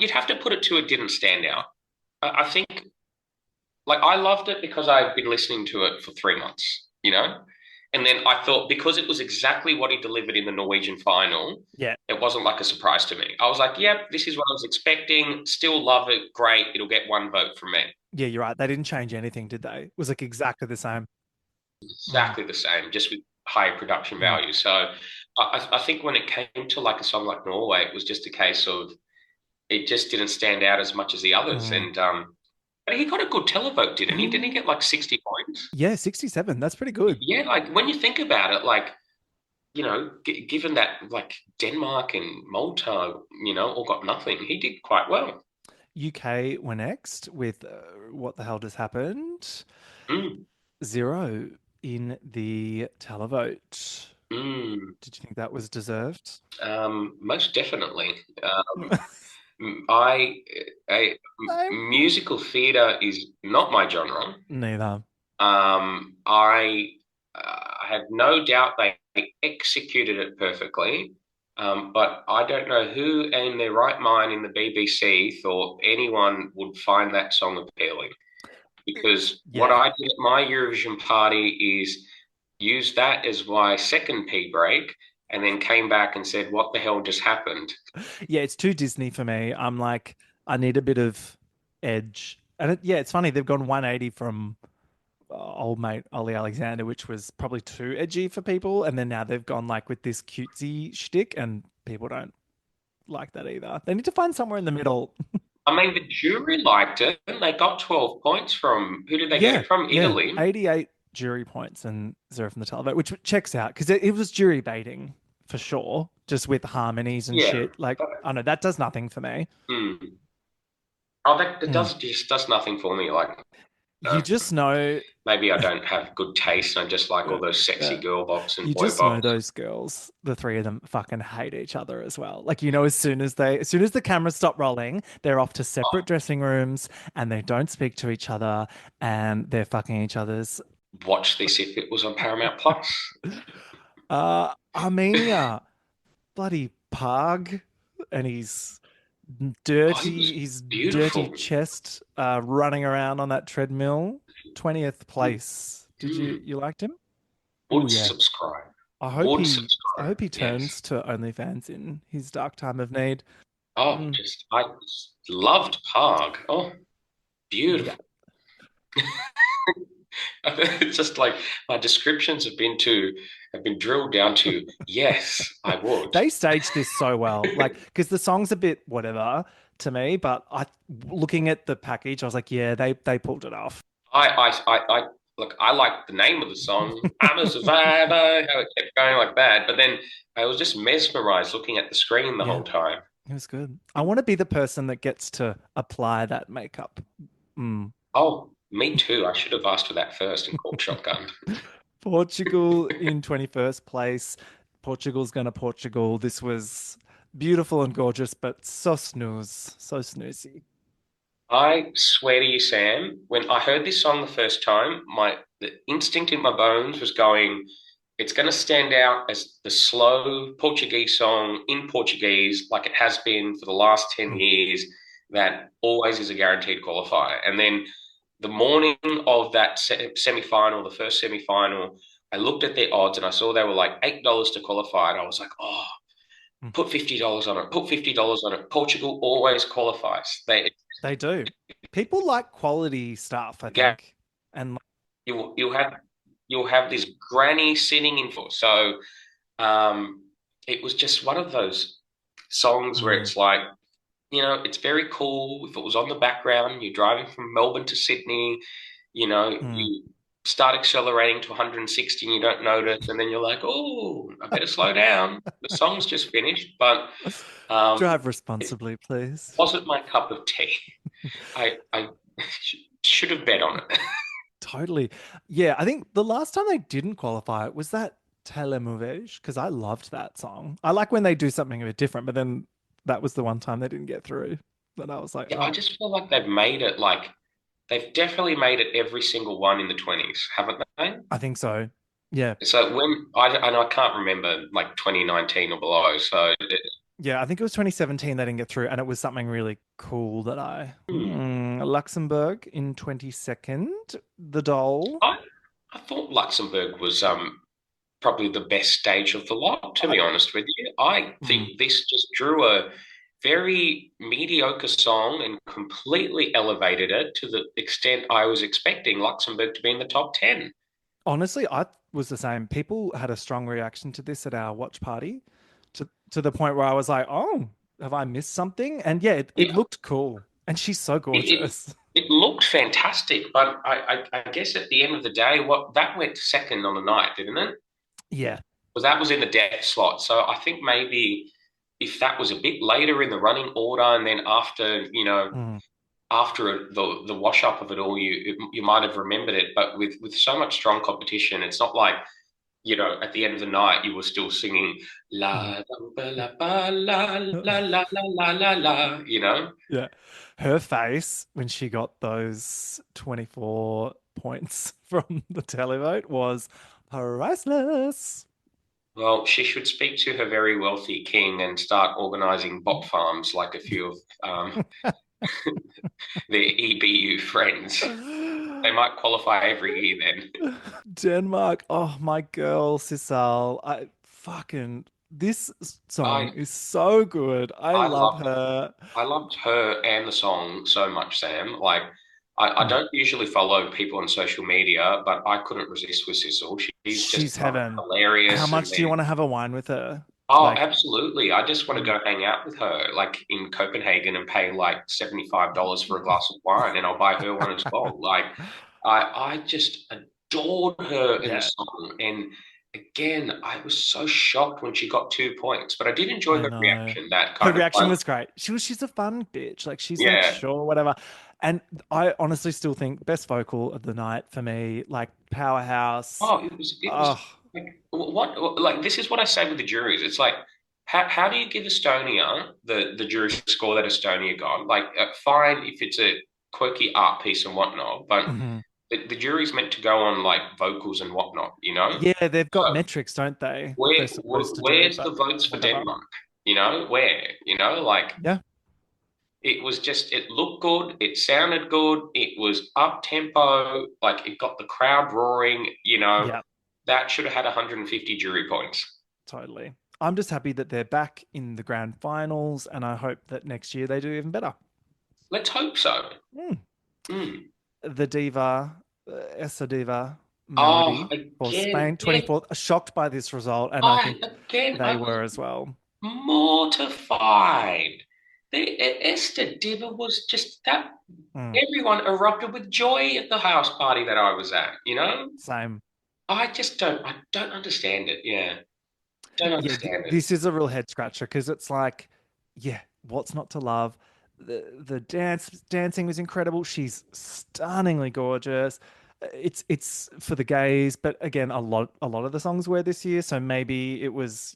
You'd have to put it to it didn't stand out. I think like I loved it because I've been listening to it for 3 months, and then I thought because it was exactly what he delivered in the Norwegian final, Yeah. it wasn't like a surprise to me. I was like, yep, this is what I was expecting. Still love it. Great. It'll get one vote from me. Yeah, you're right. They didn't change anything, did they? It was like exactly the same. Mm, Exactly the same, just with higher production mm, value. So I think when it came to like a song like Norway, it was just a case of it just didn't stand out as much as the others. mm. And but he got a good televote, didn't he? Didn't he He, get like 60 points? yeah, 67. That's pretty good. Yeah, like when you think about it, like, given that like Denmark and Malta, all got nothing, he did quite well. UK were next with what the hell just happened? Mm, Zero in the televote. mm, Did you think that was deserved? most definitely. I, I Same. musical theatre is not my genre. Neither. I have no doubt they executed it perfectly. But I don't know who in their right mind in the BBC thought anyone would find that song appealing. Because what Yeah. I did at my Eurovision party is use that as my second pee break and then came back and said, what the hell just happened? Yeah, it's too Disney for me. I'm like, I need a bit of edge. And yeah, it's funny. They've gone 180 from old mate Ollie Alexander, which was probably too edgy for people. And then now they've gone like with this cutesy shtick, and people don't like that either. They need to find somewhere in the middle. I mean, the jury liked it. They got 12 points from, who did they get Yeah, it from? yeah. Italy. 88 jury points and zero from the televote, which checks out because it was jury baiting for sure, just with harmonies and Yeah. shit. Like, I know that does nothing for me. Mm. Oh, that Mm. does just does nothing for me. Like, You uh, just know, maybe I don't have good taste and I just like all those sexy yeah, girl bops and you boy just know bops. those girls, the three of them fucking hate each other as well. Like, as soon as the cameras stop rolling, they're off to separate dressing rooms and they don't speak to each other and they're fucking each other's. Watch this if it was on Paramount Plus. Armenia, bloody Pug, and Oh, he was his dirty beautiful. chest, running around on that treadmill. 20th place. Did Mm. you liked him? Oh Would yeah. subscribe. I hope Would he I subscribe. hope he Yes. turns to OnlyFans in his dark time of need. Oh, Mm, I loved Parg. Oh, yeah. beautiful. It's just like my descriptions have been drilled down to yes, I would. They staged this so well. Like, because the song's a bit whatever to me, but looking at the package, I was like, yeah, they pulled it off. I look, I like the name of the song. I'm a survivor, how it kept going like that. But then I was just mesmerized looking at the screen the Yeah, whole time. it was good. I want to be the person that gets to apply that makeup. Mm. Oh, me too. I should have asked for that first and called shotgun. Portugal in 21st place. Portugal's gonna Portugal. This was beautiful and gorgeous, but so snoozy. I swear to you, Sam, when I heard this song the first time, the instinct in my bones was going, it's going to stand out as the slow Portuguese song in Portuguese, like it has been for the last 10 Mm. years, that always is a guaranteed qualifier. And then the morning of that semi-final, the first semi-final, I looked at their odds and I saw they were like $8 to qualify. And I was like, oh, Mm. put $50 on it, put $50 on it. Portugal always qualifies. They do. People like quality stuff, I Yeah, think. And you'll have this granny sitting in for. So um, it was just one of those songs where mm, it's like, it's very cool if it was on the background. You're driving from Melbourne to Sydney, mm, you start accelerating to 160 and you don't notice, and then you're like, oh, I better slow down. The song's just finished, but Drive it responsibly, please. wasn't my cup of tea. I should have bet on it. Totally. Yeah, I think the last time they didn't qualify was that Telemovej, because I loved that song. I like when they do something a bit different, but then that was the one time they didn't get through. That I was like, Yeah, I oh, just feel like they've definitely made it every single one in the 20s, haven't they? I think so. Yeah. So I can't remember like 2019 or below. So Yeah, I think it was 2017 they didn't get through, and it was something really cool that Luxembourg in 22nd, the doll. I I thought Luxembourg was probably the best stage of the lot, to I, be honest with you. I mm, think this just drew a very mediocre song and completely elevated it to the extent I was expecting Luxembourg to be in the top 10. Honestly, I was the same. People had a strong reaction to this at our watch party, to the point where I was like, "Oh, have I missed something?" And yeah, it Yeah, looked cool, and she's so it, it, gorgeous. it looked fantastic, but I guess at the end of the day, what that went second on the night, didn't it? Yeah. Because that was in the death slot. So I think maybe if that was a bit later in the running order, and then after, Mm. after the wash up of it all, you might have remembered it. But with so much strong competition, it's not like at the end of the night you were still singing Mm. la la la la la la la la la la. Yeah. Her face when she got those 24 points from the televote was priceless. Well, she should speak to her very wealthy king and start organising bot farms like a few of their EBU friends. They might qualify every year then. Denmark. Oh, my girl, Sissal. I fucking this song I is so good. I I love loved her. I loved her and the song so much, Sam. Like I Mm. don't usually follow people on social media, but I couldn't resist with Sissel. She's just She's heaven. How hilarious, and much do you then want to have a wine with her? oh, Like, absolutely. I just want to mm. go hang out with her, like in Copenhagen, and pay like $75 for a glass of wine, and I'll buy her one as well. Like, I just adored her in the Yeah, song, and again, I was so shocked when she got 2 points, but I did enjoy I her know. reaction. That Her kind of reaction like, was great. She's a fun bitch. Like she's like, yeah. sure, whatever. And I honestly still think best vocal of the night for me, like powerhouse. Oh, it was Oh, like what like this is what I say with the juries. It's like how do you give Estonia the jury score that Estonia got? Like fine if it's a quirky art piece and whatnot, but mhm. the jury's meant to go on like vocals and whatnot, you know? Yeah, they've got So metrics, don't they? That they're supposed to do, where's the but votes for whatever. Denmark? Where? Like Yeah, it was just it looked good, it sounded good, it was up tempo, like it got the crowd roaring. yeah, That should have had 150 jury points. totally. I'm just happy that they're back in the grand finals, and I hope that next year they do even better. Let's hope so. Mm. Mm. The diva, Essa diva, Oh, Melody for again, Spain, 24th. Shocked by this result, and I I think again, they I was were as well. mortified. The Esther Diva was just that. Mm, Everyone erupted with joy at the house party that I was at. same. I don't understand it. Yeah, don't Yeah, understand it. this is a real head scratcher because it's like, yeah, what's not to love? The dancing was incredible. She's stunningly gorgeous. It's for the gays, but again, a lot of the songs were this year, so maybe it was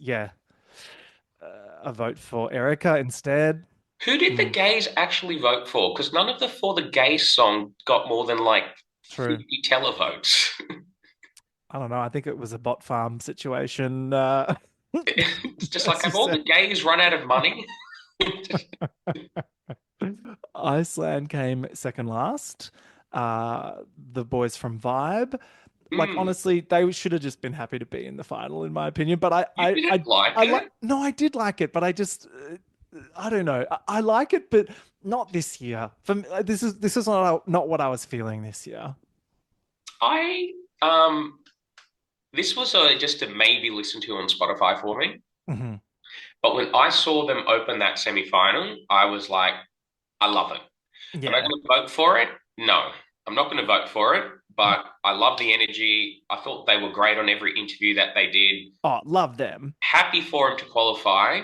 a vote for Erica instead. Who did the Mm, gays actually vote for? Because none of the For the Gays song got more than like true. 50 televotes. I don't know. I think it was a bot farm situation. It's just like, As you have all said. the gays run out of money? Iceland came second last. The boys from Vibe, like Hmm. honestly, they should have just been happy to be in the final, in my opinion. But I, You I, I, didn't like I like. it? No, I did like it, but I just, I don't know. I like it, but not this year. For me, this is not what I was feeling this year. I this was just a maybe listen to on Spotify for me. Hmm. But when I saw them open that semi-final, I was like, I love it. Am I Yeah. going to vote for it? No, I'm not going to vote for it. but I love the energy. I thought they were great on every interview that they did. Oh, love them. Happy for him to qualify.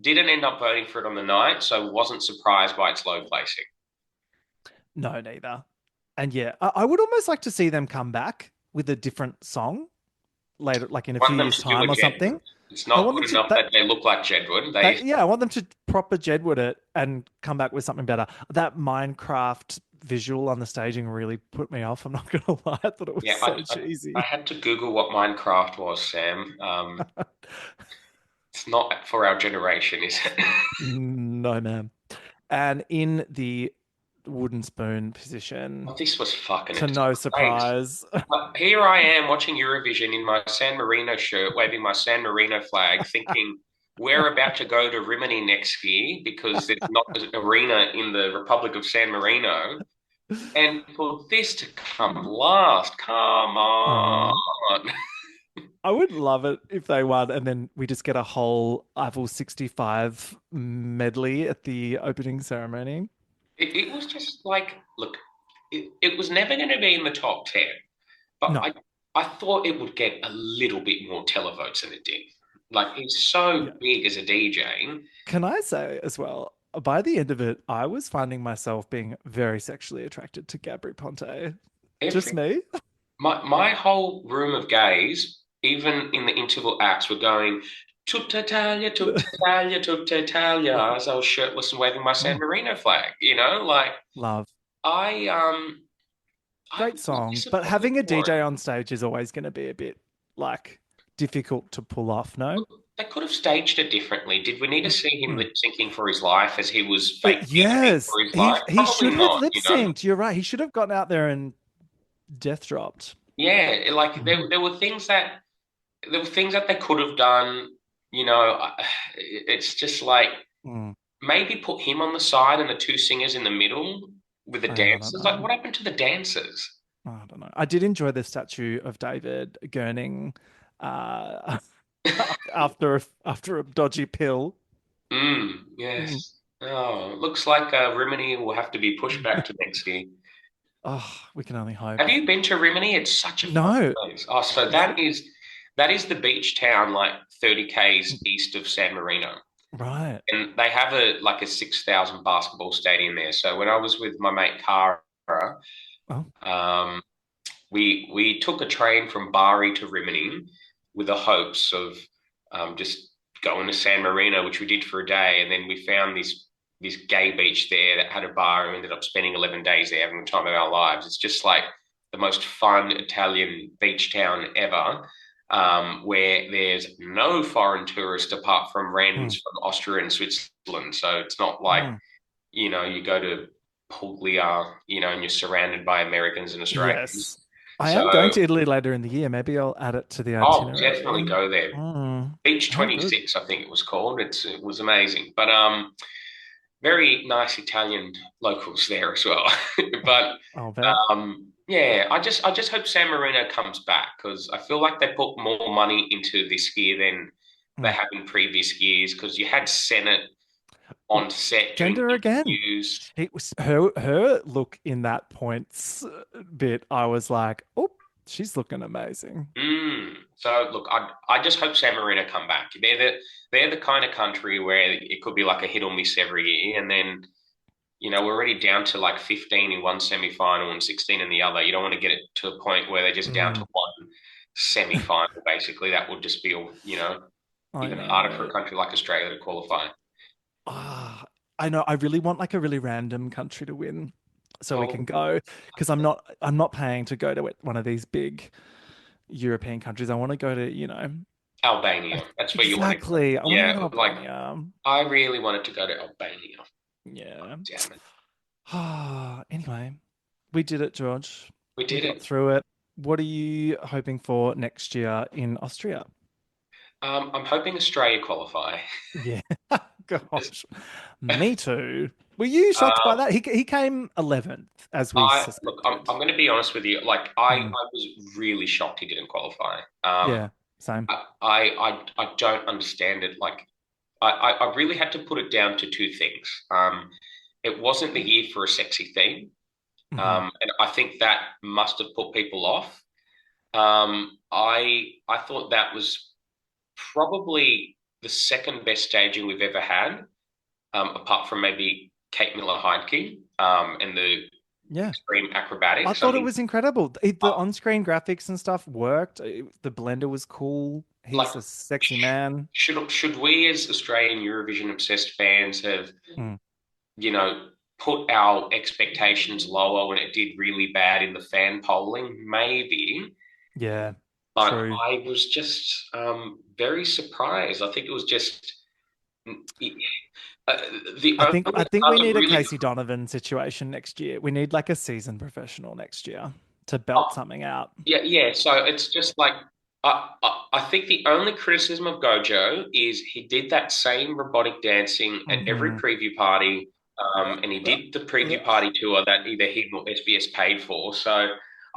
Didn't end up voting for it on the night, so wasn't surprised by its low placing. No, neither. And yeah, I would almost like to see them come back with a different song later, like in a Want few them years' to do a time or Jedward. something. It's I not want them good to enough that they look like Jedward. yeah, I want them to proper Jedward it and come back with something better. That Minecraft visual on the staging really put me off. I'm not gonna lie, I thought it was Yeah, so I cheesy. had to Google what Minecraft was, Sam. It's not for our generation, is it? No, man. And in the wooden spoon position, Oh, this was fucking a to no disgrace. surprise. But here I am watching Eurovision in my San Marino shirt, waving my San Marino flag, thinking we're about to go to Rimini next year because there's not an arena in the Republic of San Marino. And for this to come last, come on. Oh, I would love it if they won, and then we just get a whole Eiffel 65 medley at the opening ceremony. It was just like, look, it was never going to be in the top 10, but No, I thought it would get a little bit more televotes than it did. Like, he's so yeah. big as a DJ. Can I say as well, by the end of it, I was finding myself being very sexually attracted to Gabri Ponte. Just Every me? my whole room of gays, even in the interval acts, were going tutta Italia, tutta Italia, as I was shirtless and waving my San Oh, Marino flag. Like love. I I Great was song, but disappointed having a for DJ him. on stage is always going to be a bit like difficult to pull off, no? They could have staged it differently. Did we need to see him Mm. lip syncing for his life as he was fake DJing Yes, for his he life? he Probably should have not, lip you know? synced. You're right. He should have gotten out there and death dropped. Yeah, like Mhm. there were things that they could have done. It's just like Mm. maybe put him on the side and the two singers in the middle with the I don't dancers. Like, know. what happened to the dancers? I don't know. I did enjoy the statue of David Gurning uh, after a dodgy pill. Mm. Yes. Oh, looks like Rimini will have to be pushed back to next year. Oh, we can only hope. Have you been to Rimini? It's such a fun No, place. Oh, so is it? that is the beach town like 30 k's east of San Marino. Right. And they have a 6,000 basketball stadium there. So when I was with my mate Cara, Oh, um, we took a train from Bari to Rimini with the hopes of just going to San Marino, which we did for a day, and then we found this gay beach there that had a bar, and we ended up spending 11 days there, having the time of our lives. It's just like the most fun Italian beach town ever. Where there's no foreign tourists apart from randoms mm, from Austria and Switzerland. So it's not like, mm. you go to Puglia, and you're surrounded by Americans and Yes. Australians. I am going So, to Italy later in the year. Maybe I'll add it to the oh, definitely itinerary. go there. Beach Oh, good. 26, I think it was called. It was amazing. But very nice Italian locals there as well. But I'll bet. yeah, I just hope San Marino comes back because I feel like they put more money into this year than they Mm. have in previous years because you had Senate on set doing Gender again. interviews. It was her look in that points bit. I was like, oh, she's looking amazing. So look, I just hope San Marino come back. They're the kind of country where it could be like a hit or miss every year, and then we're already down to like 15 in one semi-final and 16 in the other. You don't want to get it to a point where they're just down Mm, to one semi-final. Basically, that would just be I even harder for a know. country like Australia to qualify. Ah, I know. I really want like a really random country to win so we Oh, can go because I'm not paying to go to one of these big European countries. I want to go to, Albania. That's where you want to go. exactly. I want to go to Yeah, like Albania. I really wanted to go to Albania. Yeah. Damn it. Anyway, we did it, George. We We did got it. through it. What are you hoping for next year in Austria? I'm hoping Australia qualify. Yeah. Gosh, me too. Were you shocked by Um, that? He came 11th, as we I look. I'm suspected. going to be honest with you. Like I Mm, was really shocked he didn't qualify. yeah, same. I don't understand it. Like I really had to put it down to two things. It wasn't the year for a sexy theme, Hmm. And I think that must have put people off. I thought that was probably the second best staging we've ever had, apart from maybe Kate Miller-Heidke, and the Yeah. extreme I acrobatics. I thought it mean, was incredible. The uh, on-screen graphics and stuff worked. The blender was cool. like, He's a sexy man. should we as Australian Eurovision obsessed fans have, Mm. you know, put our expectations lower when it did really bad in the fan polling? Maybe, Yeah, but true. I was just very surprised. I think it was just uh, the I only think we other need a really. Casey Donovan situation next year. We need like a seasoned professional next year to belt Oh, something out. yeah, yeah. So it's just like I think the only criticism of Gojo is he did that same robotic dancing at every Hmm. preview party, and he did the preview party tour that either he or SBS paid for. So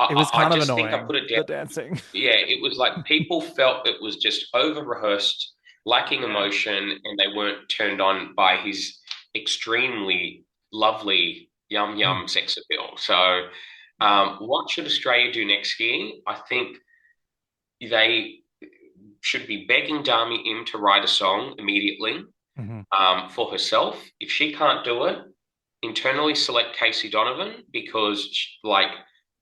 It was I kind of just think I annoying, put it down. the dancing. Yeah, it was like people felt it was just over rehearsed, lacking Yeah. emotion, and they weren't turned on by his extremely lovely yum Mm. yum sex appeal. So, what should Australia do next year? I think they should be begging Dami Im to write a song immediately, Hmm. for herself. If she can't do it, internally select Casey Donovan because, like,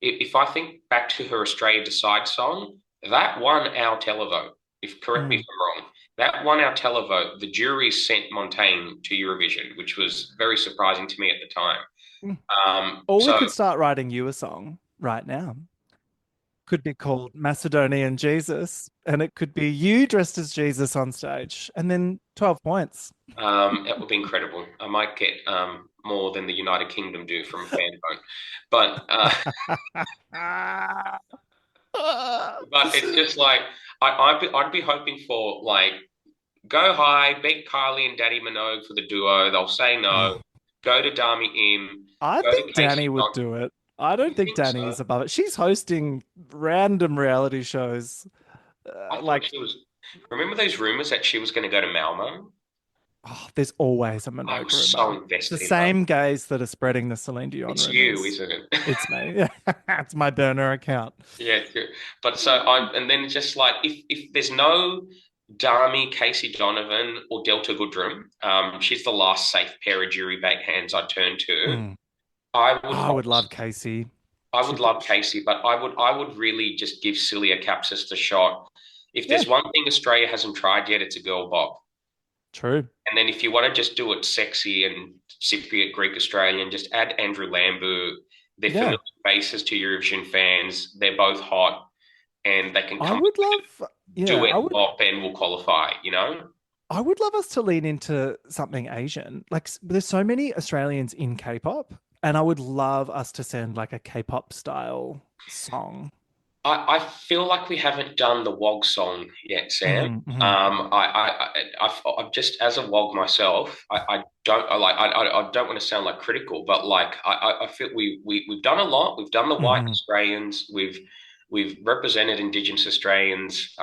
if I think back to her Australia Decide song, that won our televote. If correct me if Mm. I'm wrong, that won our televote. The jury sent Montaigne to Eurovision, which was very surprising to me at the time. Mm. Or we could So start writing you a song right now. Could be called Macedonian Jesus, and it could be you dressed as Jesus on stage, and then 12 points. that would be incredible. I might get more than the United Kingdom do from a fan vote, but but it's just like I'd be hoping for like go high, beat Kylie and Daddy Minogue for the duo. They'll say no. Oh, Go to Dami Im. I Go to think Danny Casey would John. do it. I don't You think think so? Danny's above it. She's hosting random reality shows. I thought Like, she was. Remember those rumors that she was going to go to Malmo? oh, there's always a I Minogue was so rumor. It's the invested in Malmo. same guys that are spreading the Celine Dion It's you, rumors. isn't it? It's me. It's my burner account. Yeah, true. But so I, and then just like if there's no Dami, Casey Donovan, or Delta Goodrum, she's the last safe pair of jury backhands I turn to. Mm. I Oh, would I would love obviously, Casey. I would She'd be love Casey, but I would really just give Celia Capsis the shot. If yeah, there's one thing Australia hasn't tried yet, it's a girl bop. true. And then if you want to just do it sexy and Cypriot Greek Australian, just add Andrew Lambu. They're Yeah. familiar faces to Eurovision fans. They're both hot, and they can I come would love, yeah, duet bop and will qualify. I would love us to lean into something Asian. Like there's so many Australians in K-pop, and I would love us to send like a K-pop style song. I feel like we haven't done the WOG song yet, Sam. Hmm. Hmm. I'm just as a WOG myself. I don't I like I don't want to sound like critical, but like I feel we've done a lot. We've done the white Hmm. Australians. We've represented Indigenous Australians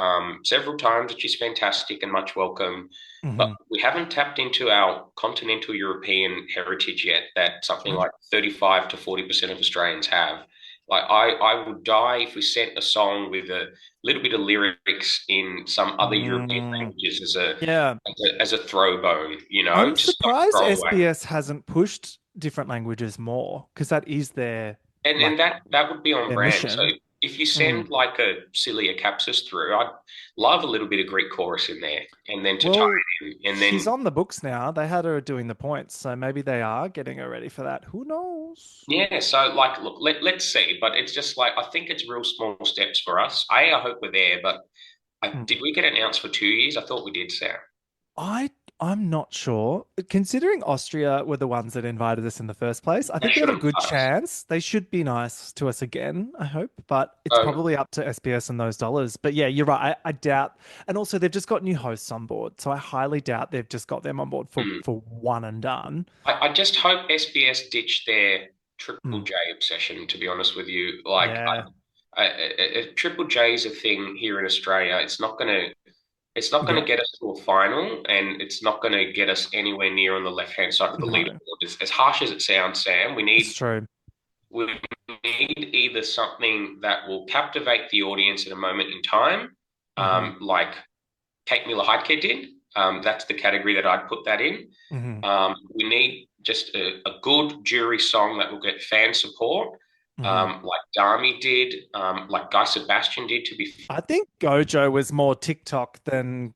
several times, which is fantastic and much welcome. But Hmm. we haven't tapped into our continental European heritage yet. That something True. like 35 to 40% of Australians have. Like I would die if we sent a song with a little bit of lyrics in some other European Mm, languages as a yeah. as a throw bone, I'm just like surprised throw away. SBS hasn't pushed different languages more because that is And like that would be on their brand. So mission. if you Mm. send like a Celia Capsis through, I'd love a little bit of Greek chorus in there, and then to tie Well, it in, and she's then on the books now. They had her doing the points, so maybe they are getting her ready for that. Who knows? yeah. So like, look, let's see. But it's just like I think it's real small steps for us. I hope we're there, but Mm. did we get announced for 2 years? I thought we did, Sarah. I I'm not sure. Considering Austria were the ones that invited us in the first place, I They think we have should a have good cut us. chance. They should be nice to us again, I hope. But it's So probably up to SBS and those dollars. But yeah, you're right. I doubt. And also, they've just got new hosts on board, so I highly doubt they've just got them on board for mm, one and done. I just hope SBS ditch their Triple Mm. J obsession. To be honest with you, like Yeah, Triple J is a thing here in Australia. It's not gonna yeah, get us to a final, and it's not gonna get us anywhere near on the left hand side of the no, leaderboard. As harsh as it sounds, Sam, we it's need true. we need either something that will captivate the audience at a moment in time, like Kate Miller-Heidke did. That's the category that I'd put that in. We need just a good jury song that will get fan support, like Dami did, like Guy Sebastian did, to be I think Gojo was more TikTok than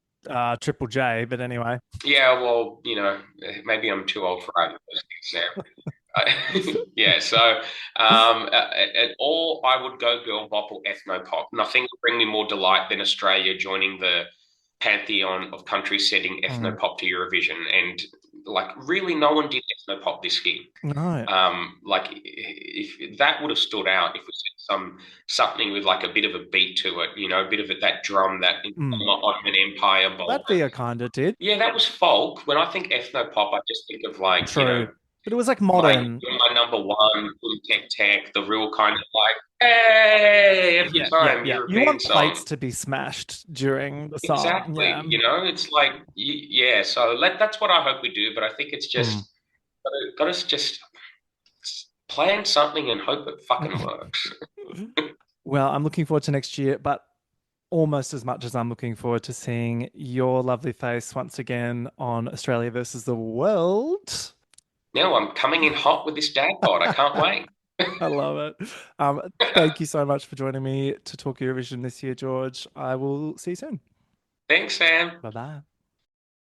Triple J, but anyway. Yeah, well, maybe I'm too old for either of those things now. Yeah, so at all, I would go girl pop or ethno pop. Nothing would bring me more delight than Australia joining the pantheon of country sending ethno pop to Eurovision. And like, really, no one did ethno pop this year. No. Like, if that would have stood out, if we said something with like a bit of a beat to it, a bit of that drum that on an Empire Bowl. Latvia kind of did. Yeah, that was folk. When I think ethno pop, I just think of like, True. But it was like modern. My number one, Boom Tech Tech, the real kind of like, hey, every time. Yeah. You want plates to be smashed during the song. Exactly. Yeah. It's like, yeah. So that's what I hope we do. But I think it's just got to just plan something and hope it fucking works. Well, I'm looking forward to next year, but almost as much as I'm looking forward to seeing your lovely face once again on Australia versus the World. No, I'm coming in hot with this dad bod. I can't wait. I love it. Thank you so much for joining me to talk Eurovision this year, George. I will see you soon. Thanks, Sam. Bye-bye.